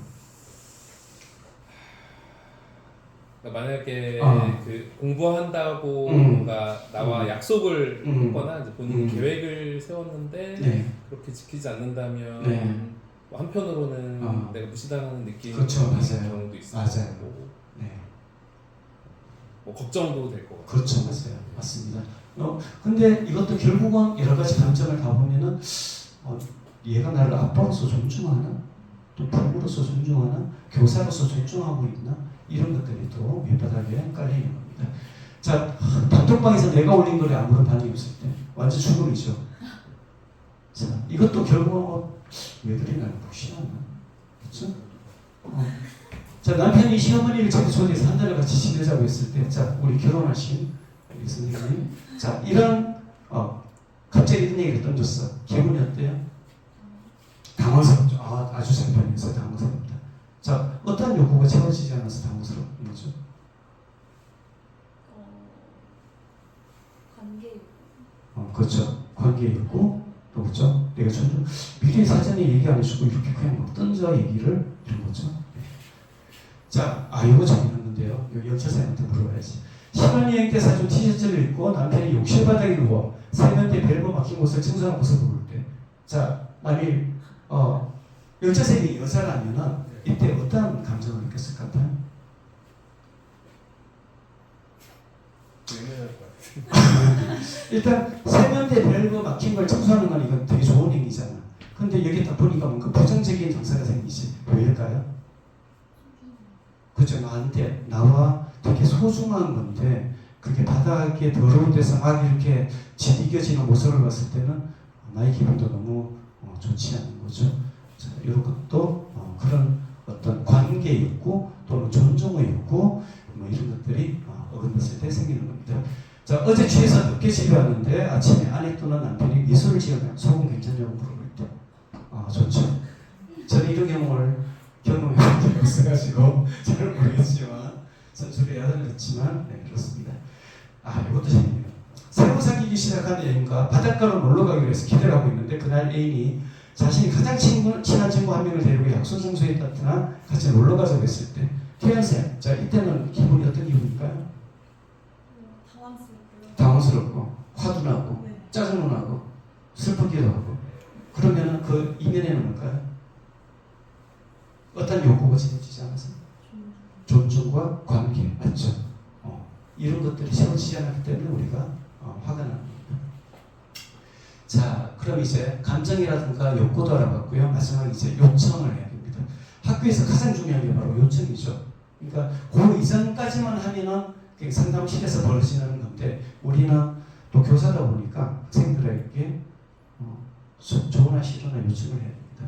그러니까 만약에 그 공부한다고 뭔가 나와 약속을 했거나 이제 본인 계획을 세웠는데 네. 그렇게 지키지 않는다면 네. 뭐 한편으로는 내가 무시당하는 느낌이 그렇죠, 맞아요. 드는 경우도 있어요. 맞아요. 네. 뭐 걱정도 될 것 같아요. 그렇죠, 맞아요. 맞습니다. 근데 이것도 결국은 여러 가지 관점을 다 보면은 얘가 나를 아빠로서 존중하나? 또 부모로서 존중하나? 교사로서 존중하고 있나? 이런 것들이 또 밑바닥에 깔려있는 겁니다. 자, 단톡방에서 내가 올린 글에 아무런 반응이 없을 때 완전 죽음이죠. 자, 이것도 결국은 왜 그래 나를 무시하나? 그렇죠? 자, 남편이 시어머니를 자꾸 초대해서 한 달을 같이 지내자고 했을 때, 자, 우리 결혼하신 우리 선생님, 자, 이런 갑자기 이런 얘기를 던졌어. 기분이 어때요? 당황스럽죠. 아주 상편에서 당황스럽다. 자, 어떤 욕구가 채워지지 않아서 당황스러운 거죠? 관계. 그렇죠. 관계에 있고, 또 그렇죠. 내가 미리 사전에 얘기 안 해주고 이렇게 그냥 막 던져 얘기를 이런 거죠. 자, 이거 재밌는데요. 여기 영철쌤한테 물어봐야지. 신혼여행 때 사준 티셔츠를 입고 남편이 욕실 바닥에 누워 세면대 밸브 막힌 곳을 청소하는 모습을 볼 때, 자, 만일 영철쌤이 여자라면은 이때 어떤 감정을 느꼈을 것 같아요? 외면할 것 같아요. 일단 세면대 밸브 막힌 걸 청소하는 건 이건 되게 좋은 행위잖아. 근데 여기 딱 보니까 뭔가 부정적인 정서가 생기지. 왜일까요? 그죠? 나와 되게 소중한 건데 그게 바닥에 더러운 데서 막 이렇게 지디겨지는 모습을 봤을 때는 나의 기분도 너무 좋지 않은 거죠. 자, 이런 것도 그런 어떤 관계의 욕구 또는 존중의 욕구 뭐 이런 것들이 어긋났을 때 생기는 겁니다. 자, 어제 취해서 늦게 집에 왔는데 아침에 아내 또는 남편이 미소를 지으면 속은 괜찮냐고 물어볼 때 좋죠. 저는 이런 경험해본 적이 없어가지고 잘 모르겠지만 선수를 야단을 했지만 네, 그렇습니다. 이것도 재밌네요. 새로 사귀기 시작한 애인과 바닷가로 놀러 가기로 해서 기대를 하고 있는데 그날 애인이 자신이 가장 친한 친구 한 명을 데리고 약속 장소에 나타나 같이 놀러 가자고 했을 때 태연쌤, 자 이때는 기분이 어떤 기분일까요? 당황스럽고 화도 나고 네. 짜증도 나고 슬프기도 하고 그러면은 그 이면에는 뭘까요? 어떤 욕구가 채워지지 않아서 존중과 관계, 맞죠? 이런 것들이 채워지지 않았기 때문에 우리가 화가 나는 겁니다. 자, 그럼 이제 감정이라든가 욕구도 알아봤고요. 마지막에 이제 요청을 해야 됩니다. 학교에서 가장 중요한 게 바로 요청이죠. 그러니까 그 이전까지만 하면은 상담실에서 벌어지는 건데 우리는 또 교사다 보니까 학생들에게 좋으나 싫으나 요청을 해야 됩니다.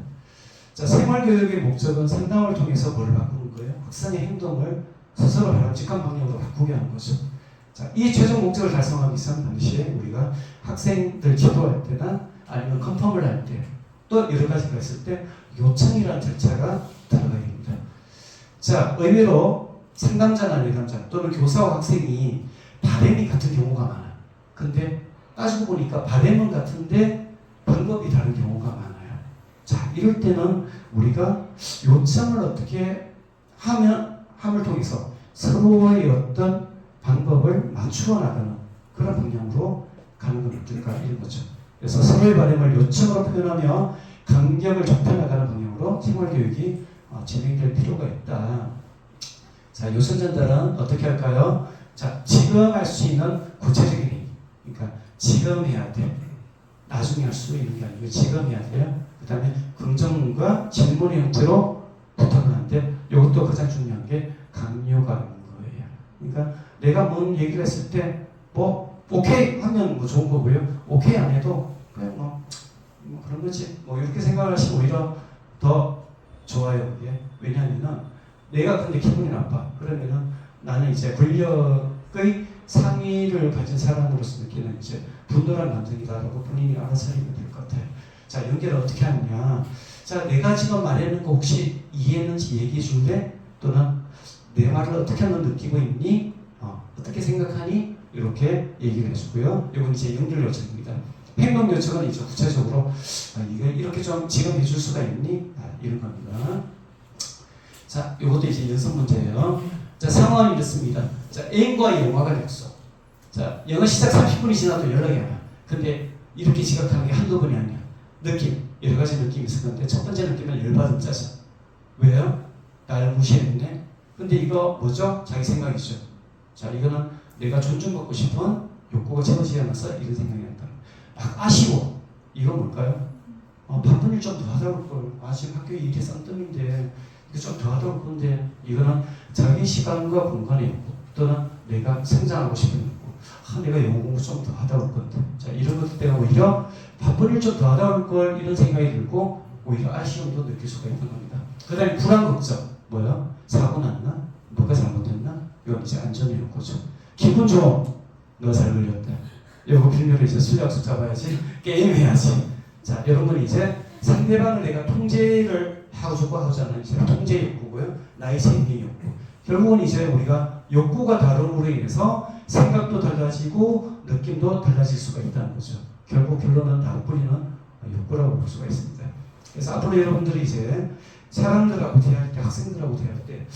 자, 생활교육의 목적은 상담을 통해서 뭘 바꾸는 거예요? 학생의 행동을 스스로 바람직한 방향으로 바꾸게 하는 거죠. 자, 이 최종 목적을 달성하기 위해서는 당시에 우리가 학생들 지도할 때나 아니면 컨펌을 할 때 또 여러 가지가 있을 때 요청이라는 절차가 들어가야 됩니다. 자, 의외로 상담자나 내담자 또는 교사와 학생이 바램이 같은 경우가 많아요. 근데 따지고 보니까 바램은 같은데 방법이 다른 경우가 많아요. 자, 이럴 때는 우리가 요청을 어떻게 함을 통해서 서로의 어떤 방법을 맞추어 나가는 그런 방향으로 가는 건 어떨까 이런 거죠. 그래서 서로의 바램을 요청으로 표현하며 간격을 좁혀나가는 방향으로 생활교육이 진행될 필요가 있다. 자, 요선 전달은 어떻게 할까요? 자, 지금 할 수 있는 구체적인 얘기. 그러니까 지금 해야 돼. 나중에 할 수 있는 게 아니고 지금 해야 돼요. 그 다음에 긍정과 질문의 형태로 부탁을 하는데 이것도 가장 중요한 게 강요가 있는 거예요. 그러니까 내가 뭔 얘기를 했을 때 오케이 하면 좋은 거고요. 오케이 안 해도 그냥 그런 거지. 이렇게 생각하시면 오히려 더 좋아요. 이게. 왜냐하면 내가 근데 기분이 나빠. 그러면은 나는 이제 권력의 상위를 가진 사람으로서 느끼는 이제 분노란 감정이다라고 본인이 알아차리면 될 것 같아요. 자, 연결을 어떻게 하느냐. 자, 내가 지금 말하는 거 혹시 이해했는지 얘기해 줄래? 또는 내 말을 어떻게 너 느끼고 있니? 어떻게 생각하니? 이렇게 얘기를 해주고요. 이건 이제 연결 요청입니다. 행동 요청은 이제 구체적으로 이거 이렇게 좀 지금 해줄 수가 있니? 이런 겁니다. 자, 이것도 이제 연습 문제예요. 자, 상황이 이렇습니다. 자, 애인과의 영화관 약속. 자, 영어 시작 30분이 지나도 연락이 안 와. 근데 이렇게 지각하는 게 한두 번이 아니야. 느낌, 여러 가지 느낌이 있을 건데 첫 번째 느낌은 열받음 짜증. 왜요? 날 무시했네. 근데 이거 뭐죠? 자기 생각이죠. 자, 이거는 내가 존중받고 싶은 욕구가 채워지지 않아서 이런 생각이 났다. 아쉬워. 이건 뭘까요? 바쁜 일 좀 더 하다 올 걸. 지금 학교 일이 쌍뜸인데 이거 좀 더 하다 올 건데 이거는 자기 시간과 공간의 욕구 또는 내가 성장하고 싶은 욕구. 내가 영어 공부 좀 더 하다 올 건데. 자, 이런 것들 때문에 오히려 바쁜 일 좀 더 하다 올 걸 이런 생각이 들고 오히려 아쉬움도 느낄 수가 있는 겁니다. 그 다음에 불안 걱정. 뭐야? 사고 났나? 뭐가 잘못됐나? 이건 이제 안전의 욕구죠. 기분 좋음. 너가 잘 걸렸다. 이거 빌미로 이제 술 약속 잡아야지. 게임해야지. 자, 여러분 이제 상대방을 내가 통제를 하고 싶고 하잖아요. 이제 통제 욕구고요. 나의 생리 욕구. 결국은 이제 우리가 욕구가 다름으로 인해서 생각도 달라지고 느낌도 달라질 수가 있다는 거죠. 결국 결론은 다 뿌리는 욕구라고 볼 수가 있습니다. 그래서 앞으로 여러분들이 이제 사람들하고 대할 때, 학생들하고 대할 때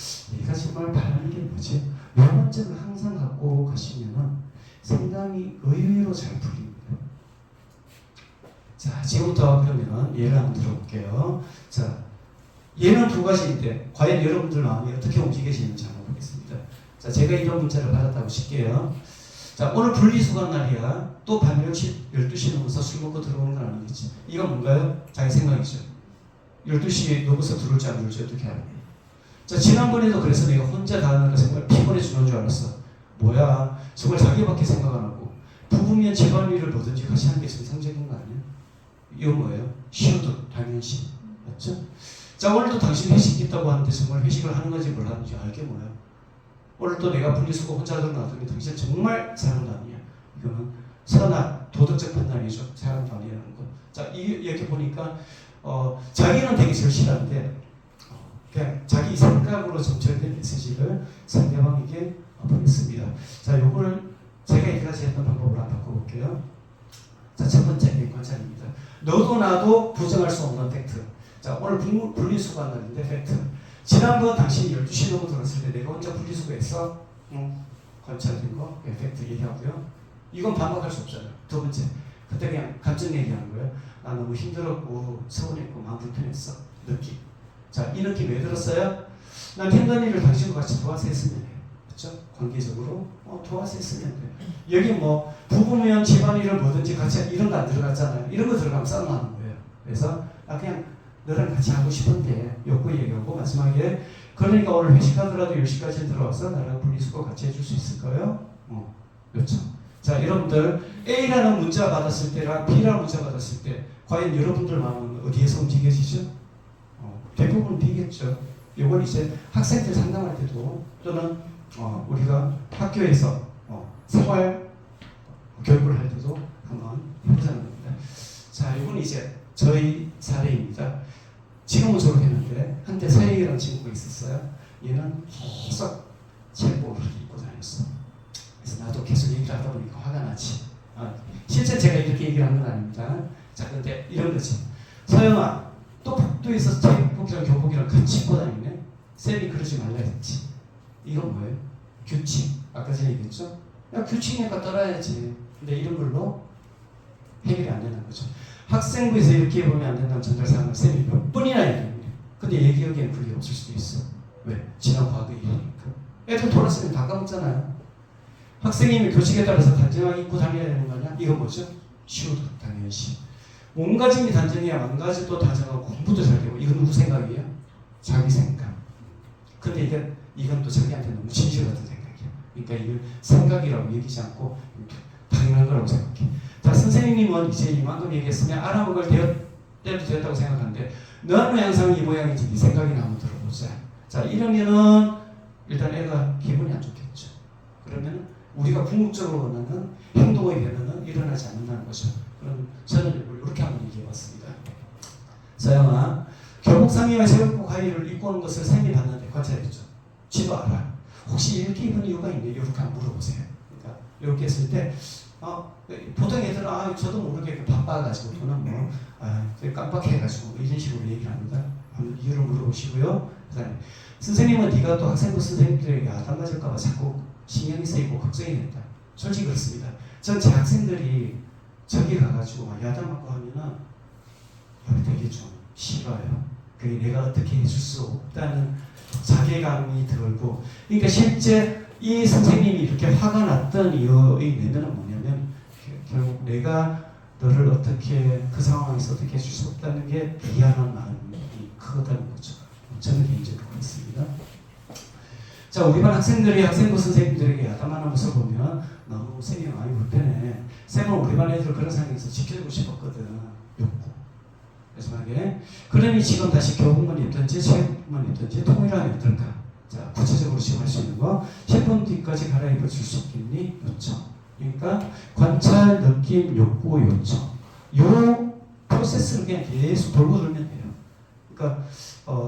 얘가 정말 바라는 게 뭐지? 이런 점을 항상 갖고 가시면은 상당히 의외로 잘 풀립니다. 자, 지금부터 그러면 예를 한번 들어볼게요. 자, 예는 두 가지인데 과연 여러분들 마음이 어떻게 움직여지는지 한번 보겠습니다. 자, 제가 이런 문자를 받았다고 칠게요. 자, 오늘 분리수거한 날이야. 또 밤 12시 넘어서 술 먹고 들어오는 건 아니겠지. 이건 뭔가요? 자기 생각이죠. 12시에 넘어서 들어올지 안 들어올지 어떻게 알아요? 자, 지난번에도 그래서 내가 혼자 가는 거 정말 피곤해 죽는 줄 알았어. 뭐야, 정말 자기밖에 생각 안 하고 부부면 집안일을 뭐든지 같이 하는 게 정상적인 거 아니야? 이건 뭐예요? 쉬어도 당연시. 맞죠? 자, 오늘도 당신 회식 있다고 하는데 정말 회식을 하는 건지 뭘 하는지 알게 뭐야? 오늘도 내가 분리수거 혼자 하던 거 놔두면 당신 정말 사람도 아니야. 이거는 선악, 도덕적 판단이죠. 사람도 아니라는 거. 자, 이렇게 보니까 자기는 되게 절실한데 그냥 자기 생각으로 정철된 메시지를 상대방에게 보냈습니다. 자, 요걸 제가 여기까지 했던 방법으로 한번 바꿔볼게요. 자, 첫 번째 관찰입니다. 너도 나도 부정할 수 없는 팩트. 자, 오늘 분리수거한 날인데 팩트. 지난번 당신이 12시 넘어 들었을 때 내가 혼자 분리수거했어? 관찰된 거, 팩트 얘기하고요. 이건 반박할 수 없잖아요. 두 번째, 그때 그냥 감정 얘기하는 거예요. 나 너무 힘들었고 서운했고 마음 불편했어. 느낌. 자, 이 느낌 왜 들었어요? 난 행간일을 당신과 같이 도와서 했으면 해요. 그렇죠? 관계적으로 도와서 했으면 돼요. 여기 뭐 부부면 집안일을 뭐든지 같이 이런 거 안 들어갔잖아요. 이런 거 들어가면 싸움나는 거예요. 그래서 그냥 너랑 같이 하고 싶은데 욕구 얘기하고 마지막에 그러니까 오늘 회식하더라도 10시까지 들어와서 나랑 분리수거 같이 해줄 수 있을까요? 그렇죠. 자, 여러분들 A라는 문자 받았을 때랑 B라는 문자 받았을 때 과연 여러분들 마음은 어디에서 움직여지죠? 대부분 B겠죠. 이걸 이제 학생들 상담할 때도 또는 우리가 학교에서 생활 교육을 할 때도 한번 해보자는 겁니다. 자, 이건 이제 저희 사례입니다. 지금은 졸업했는데 한때 서영이라는 친구가 있었어요. 얘는 계속 체육복을 입고 다녔어. 그래서 나도 계속 얘기를 하다 보니까 화가 나지. 실제 제가 이렇게 얘기를 한 건 아닙니다. 자, 근데 이런 거지. 서영아, 또 복도에서 체육복이랑 교복이랑 같이 입고 다니네. 쌤이 그러지 말라 했지. 이건 뭐예요? 규칙. 아까 전에 얘기했죠? 야, 규칙이니까 따라야지. 근데 이런 걸로 해결이 안 되는 거죠. 학생부에서 이렇게 보면 안 된다는 전달사항을 쌤이 몇 번이나 얘기합니다. 근데 얘 기억에는 그게 없을 수도 있어. 왜? 지난 과거 일이니까. 애들 돌았으면 다 까먹잖아요. 학생님이 교칙에 따라서 단정하게 입고 다녀야 되는 거냐? 이건 뭐죠? 쉬우도 당연시. 몸가짐이 단정해야 만가짐도 단정하고 공부도 잘 되고. 이건 누구 생각이에요? 자기 생각. 근데 이건 또 자기한테 너무 진실 같은 생각이에요. 그러니까 이걸 생각이라고 얘기하지 않고 당연한 거라고 생각해. 자, 선생님은 이제 이만큼 얘기했으면 알아먹을 때도 되었다고 생각하는데 너는 왜 항상 이 모양인지 네 생각이나 한번 들어보자. 자, 이러면은 일단 애가 기분이 안 좋겠죠. 그러면 우리가 궁극적으로 원하는 행동의 변화는 일어나지 않는다는 거죠. 그럼 저는 이렇게 한번 얘기해봤습니다. 서영아, 교복 상의와 체육복 하의를 입고 오는 것을 쌤이 봤는데 관찰했죠. 지도 알아. 혹시 이렇게 입은 이유가 있네? 이렇게 한번 물어보세요. 그러니까 이렇게 했을 때 보통 애들은 저도 모르게 바빠가지고 또는 뭐 깜빡해가지고 이런 식으로 얘기를 합니다. 한번 이유를 물어보시고요. 그다음에 선생님은 네가 또 학생부 선생님들에게 아담 맞을까봐 자꾸 신경이 쓰이고 걱정이 된다. 솔직히 그렇습니다. 전 제 학생들이 저기 가가지고 막 야단 맞고 하면은 되게 좀 싫어요. 그게 내가 어떻게 해줄 수 없다는 자괴감이 들고, 그러니까 실제 이 선생님이 이렇게 화가 났던 이유의 내면은 뭐냐면 결국 내가 너를 어떻게 그 상황에서 어떻게 해줄 수 없다는 게 미안한 마음이 크다는 거죠. 저는 개인적으로 그렇습니다. 자, 우리 반 학생들이 학생부 선생님들에게 야단하는 모습을 보면 너무 쌤이 많이 불편해. 쌤은 우리 반 애들 그런 상황에서 지켜주고 싶었거든. 욕구. 마지막에 그러니 지금 다시 교복만 입든지 체육만 입든지 통일하면 어떨까? 자, 구체적으로 지금 할 수 있는 거 10분 뒤까지 갈아입어 줄 수 있겠니? 요청. 그러니까 관찰, 느낌, 욕구, 요청. 요 프로세스를 그냥 계속 돌고 돌면 돼요. 그러니까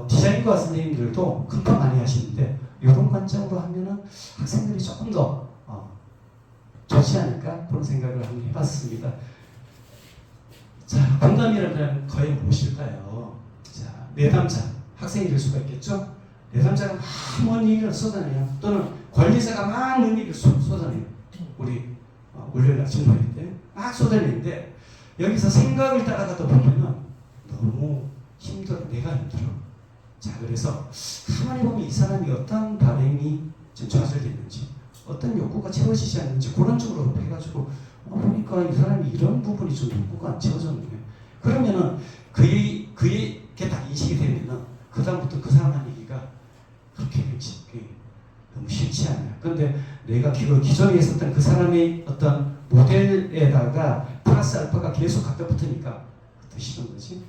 디자인과 선생님들도 금방 많이 하시는데 이런 관점으로 하면은 학생들이 조금 더 좋지 않을까? 그런 생각을 한번 해봤습니다. 자, 공감이라는 거의 무엇일까요? 자, 내담자, 학생이 될 수가 있겠죠? 내담자가 막 뭔 얘기를 쏟아내요. 또는 관리자가 막 뭔 얘기를 쏟아내요. 우리 월요일 아침 모일 때 막 쏟아내는데 여기서 생각을 따라가다 보면은 너무 힘들어. 내가 힘들어. 자, 그래서 가만히 보면 이 사람이 어떤 바람이 지금 좌절됐는지 어떤 욕구가 채워지지 않는지 그런 쪽으로 해가지고 보니까 이 사람이 이런 부분이 좀 욕구가 안 채워졌네. 그러면은 그게 딱 인식이 되면은 그 다음부터 그 사람 한 얘기가 그렇게 너무 싫지 않아요. 근데 내가 기존에 있었던 그 사람의 어떤 모델에다가 플러스 알파가 계속 갖다 붙으니까 더 싫은 거지.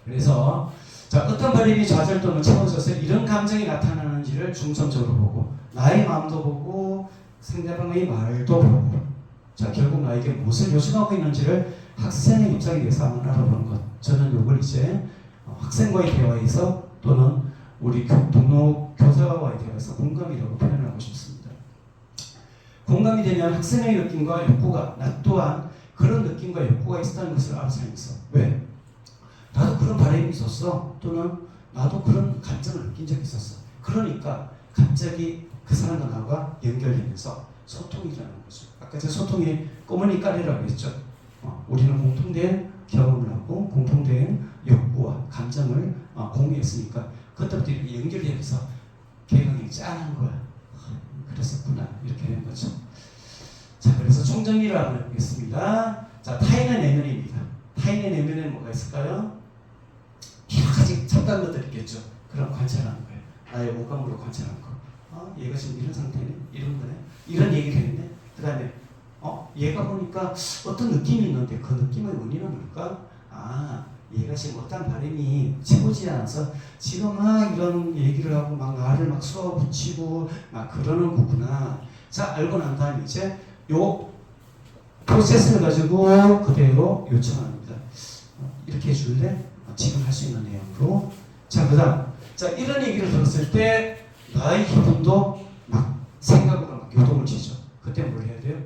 그래서 자, 어떤 바람이 좌절 또는 채워져서 이런 감정이 나타나는지를 중점적으로 보고 나의 마음도 보고 상대방의 말도 보고, 자, 결국 나에게 무엇을 요청하고 있는지를 학생의 입장에 대해서 한번 알아보는 것. 저는 이걸 이제 학생과의 대화에서 또는 우리 동료 교사와의 대화에서 공감이라고 표현을 하고 싶습니다. 공감이 되면 학생의 느낌과 욕구가 나 또한 그런 느낌과 욕구가 있었다는 것을 알아차리면서 왜? 나도 그런 바람이 있었어. 또는 나도 그런 감정을 느낀 적이 있었어. 그러니까 갑자기 그 사람과 나와 연결되면서 소통이 일어나는 거죠. 아까 제가 소통의 꼬머니 까리라고 했죠. 우리는 공통된 경험을 하고 공통된 욕구와 감정을 공유했으니까 그때부터 이렇게 연결되면서 개강이 짠한 거야. 그랬었구나 이렇게 된 거죠. 자, 그래서 총정리를 한번 해보겠습니다. 자, 타인의 내면입니다. 타인의 내면에 뭐가 있을까요? 여러 가지 잡다한 것들이 있겠죠. 그럼 관찰하는 거예요. 나의 오감으로 관찰하는 거. 얘가 지금 이런 상태네, 이런 거네, 이런 얘기를 했네. 그 다음에 얘가 보니까 어떤 느낌이 있는데 그 느낌의 원인은 뭘까? 얘가 지금 어떤 바람이 채워지지 않아서 지금 막 이런 얘기를 하고 막 나를 막 쏘아붙이고 막 그러는 거구나. 자, 알고 난 다음에 이제 요 프로세스를 가지고 그대로 요청합니다. 이렇게 해줄래? 지금 할 수 있는 내용으로. 자, 그 다음. 자, 이런 얘기를 들었을 때 나의 기분도 막 생각으로 막 요동을 치죠. 그때 뭘 해야 돼요?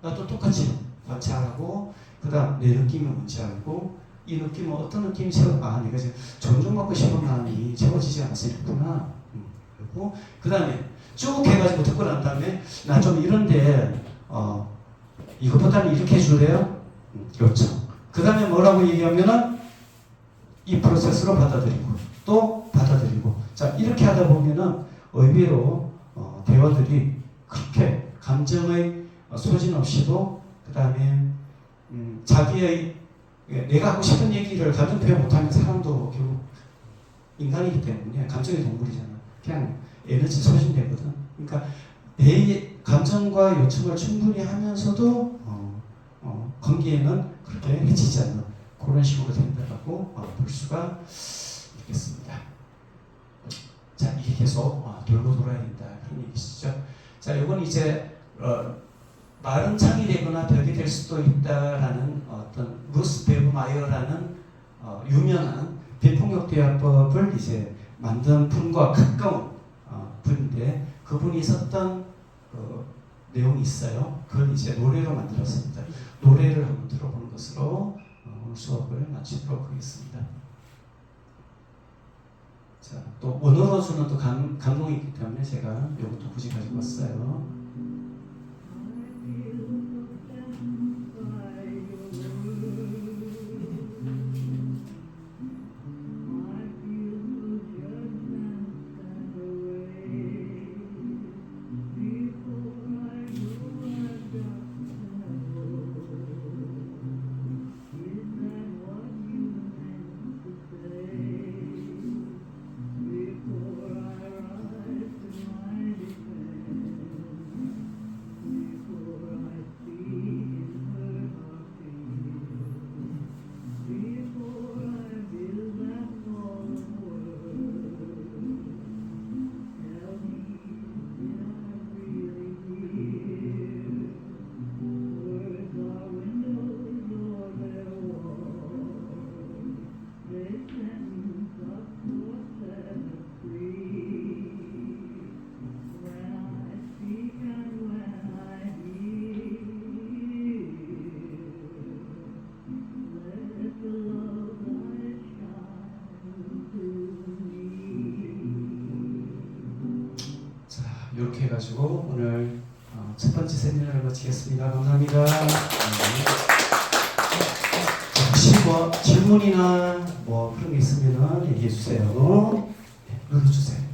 나도 똑같이 관찰하고, 그 다음 내 느낌이 뭔지 알고, 이 느낌은 어떤 느낌이 내가 지금 존중받고 싶은 마음이 채워지지 않아서 이렇구나. 그리고 그 다음에 쭉 해가지고 듣고 난 다음에 나 좀 이런데 이것보다는 이렇게 해줄래요? 요청. 그 다음에 뭐라고 얘기하면은 이 프로세스로 받아들이고 또 받아들이고. 자, 이렇게 하다 보면은 의외로 대화들이 그렇게 감정의 소진 없이도, 그 다음에 자기의 내가 하고 싶은 얘기를 감정 표현 못하면 사람도 결국 인간이기 때문에 감정의 동물이잖아. 그냥 에너지 소진되거든. 그러니까 내 감정과 요청을 충분히 하면서도 관계에는 그렇게 해치지 않는 그런 식으로 된다고 볼 수가 있겠습니다. 자, 이게 계속 돌고 돌아야 된다 그런 얘기시죠. 자, 이건 이제 말은 창이 되거나 벽이 될 수도 있다라는 어떤 루스 베브마이어라는 유명한 비폭력 대화법을 이제 만든 분과 가까운 분인데, 그분이 썼던 내용이 있어요. 그걸 이제 노래로 만들었습니다. 노래를 한번 들어보는 것으로 오늘 수업을 마치도록 하겠습니다. 자, 또 언어로 주는 또 감동이 있기 때문에 제가 이것도 굳이 가지고 왔어요. 이렇게 해가지고 오늘 첫 번째 세미나를 마치겠습니다. 감사합니다. 혹시 뭐 질문이나 뭐 그런 게 있으면 얘기해 주세요. 눌러주세요.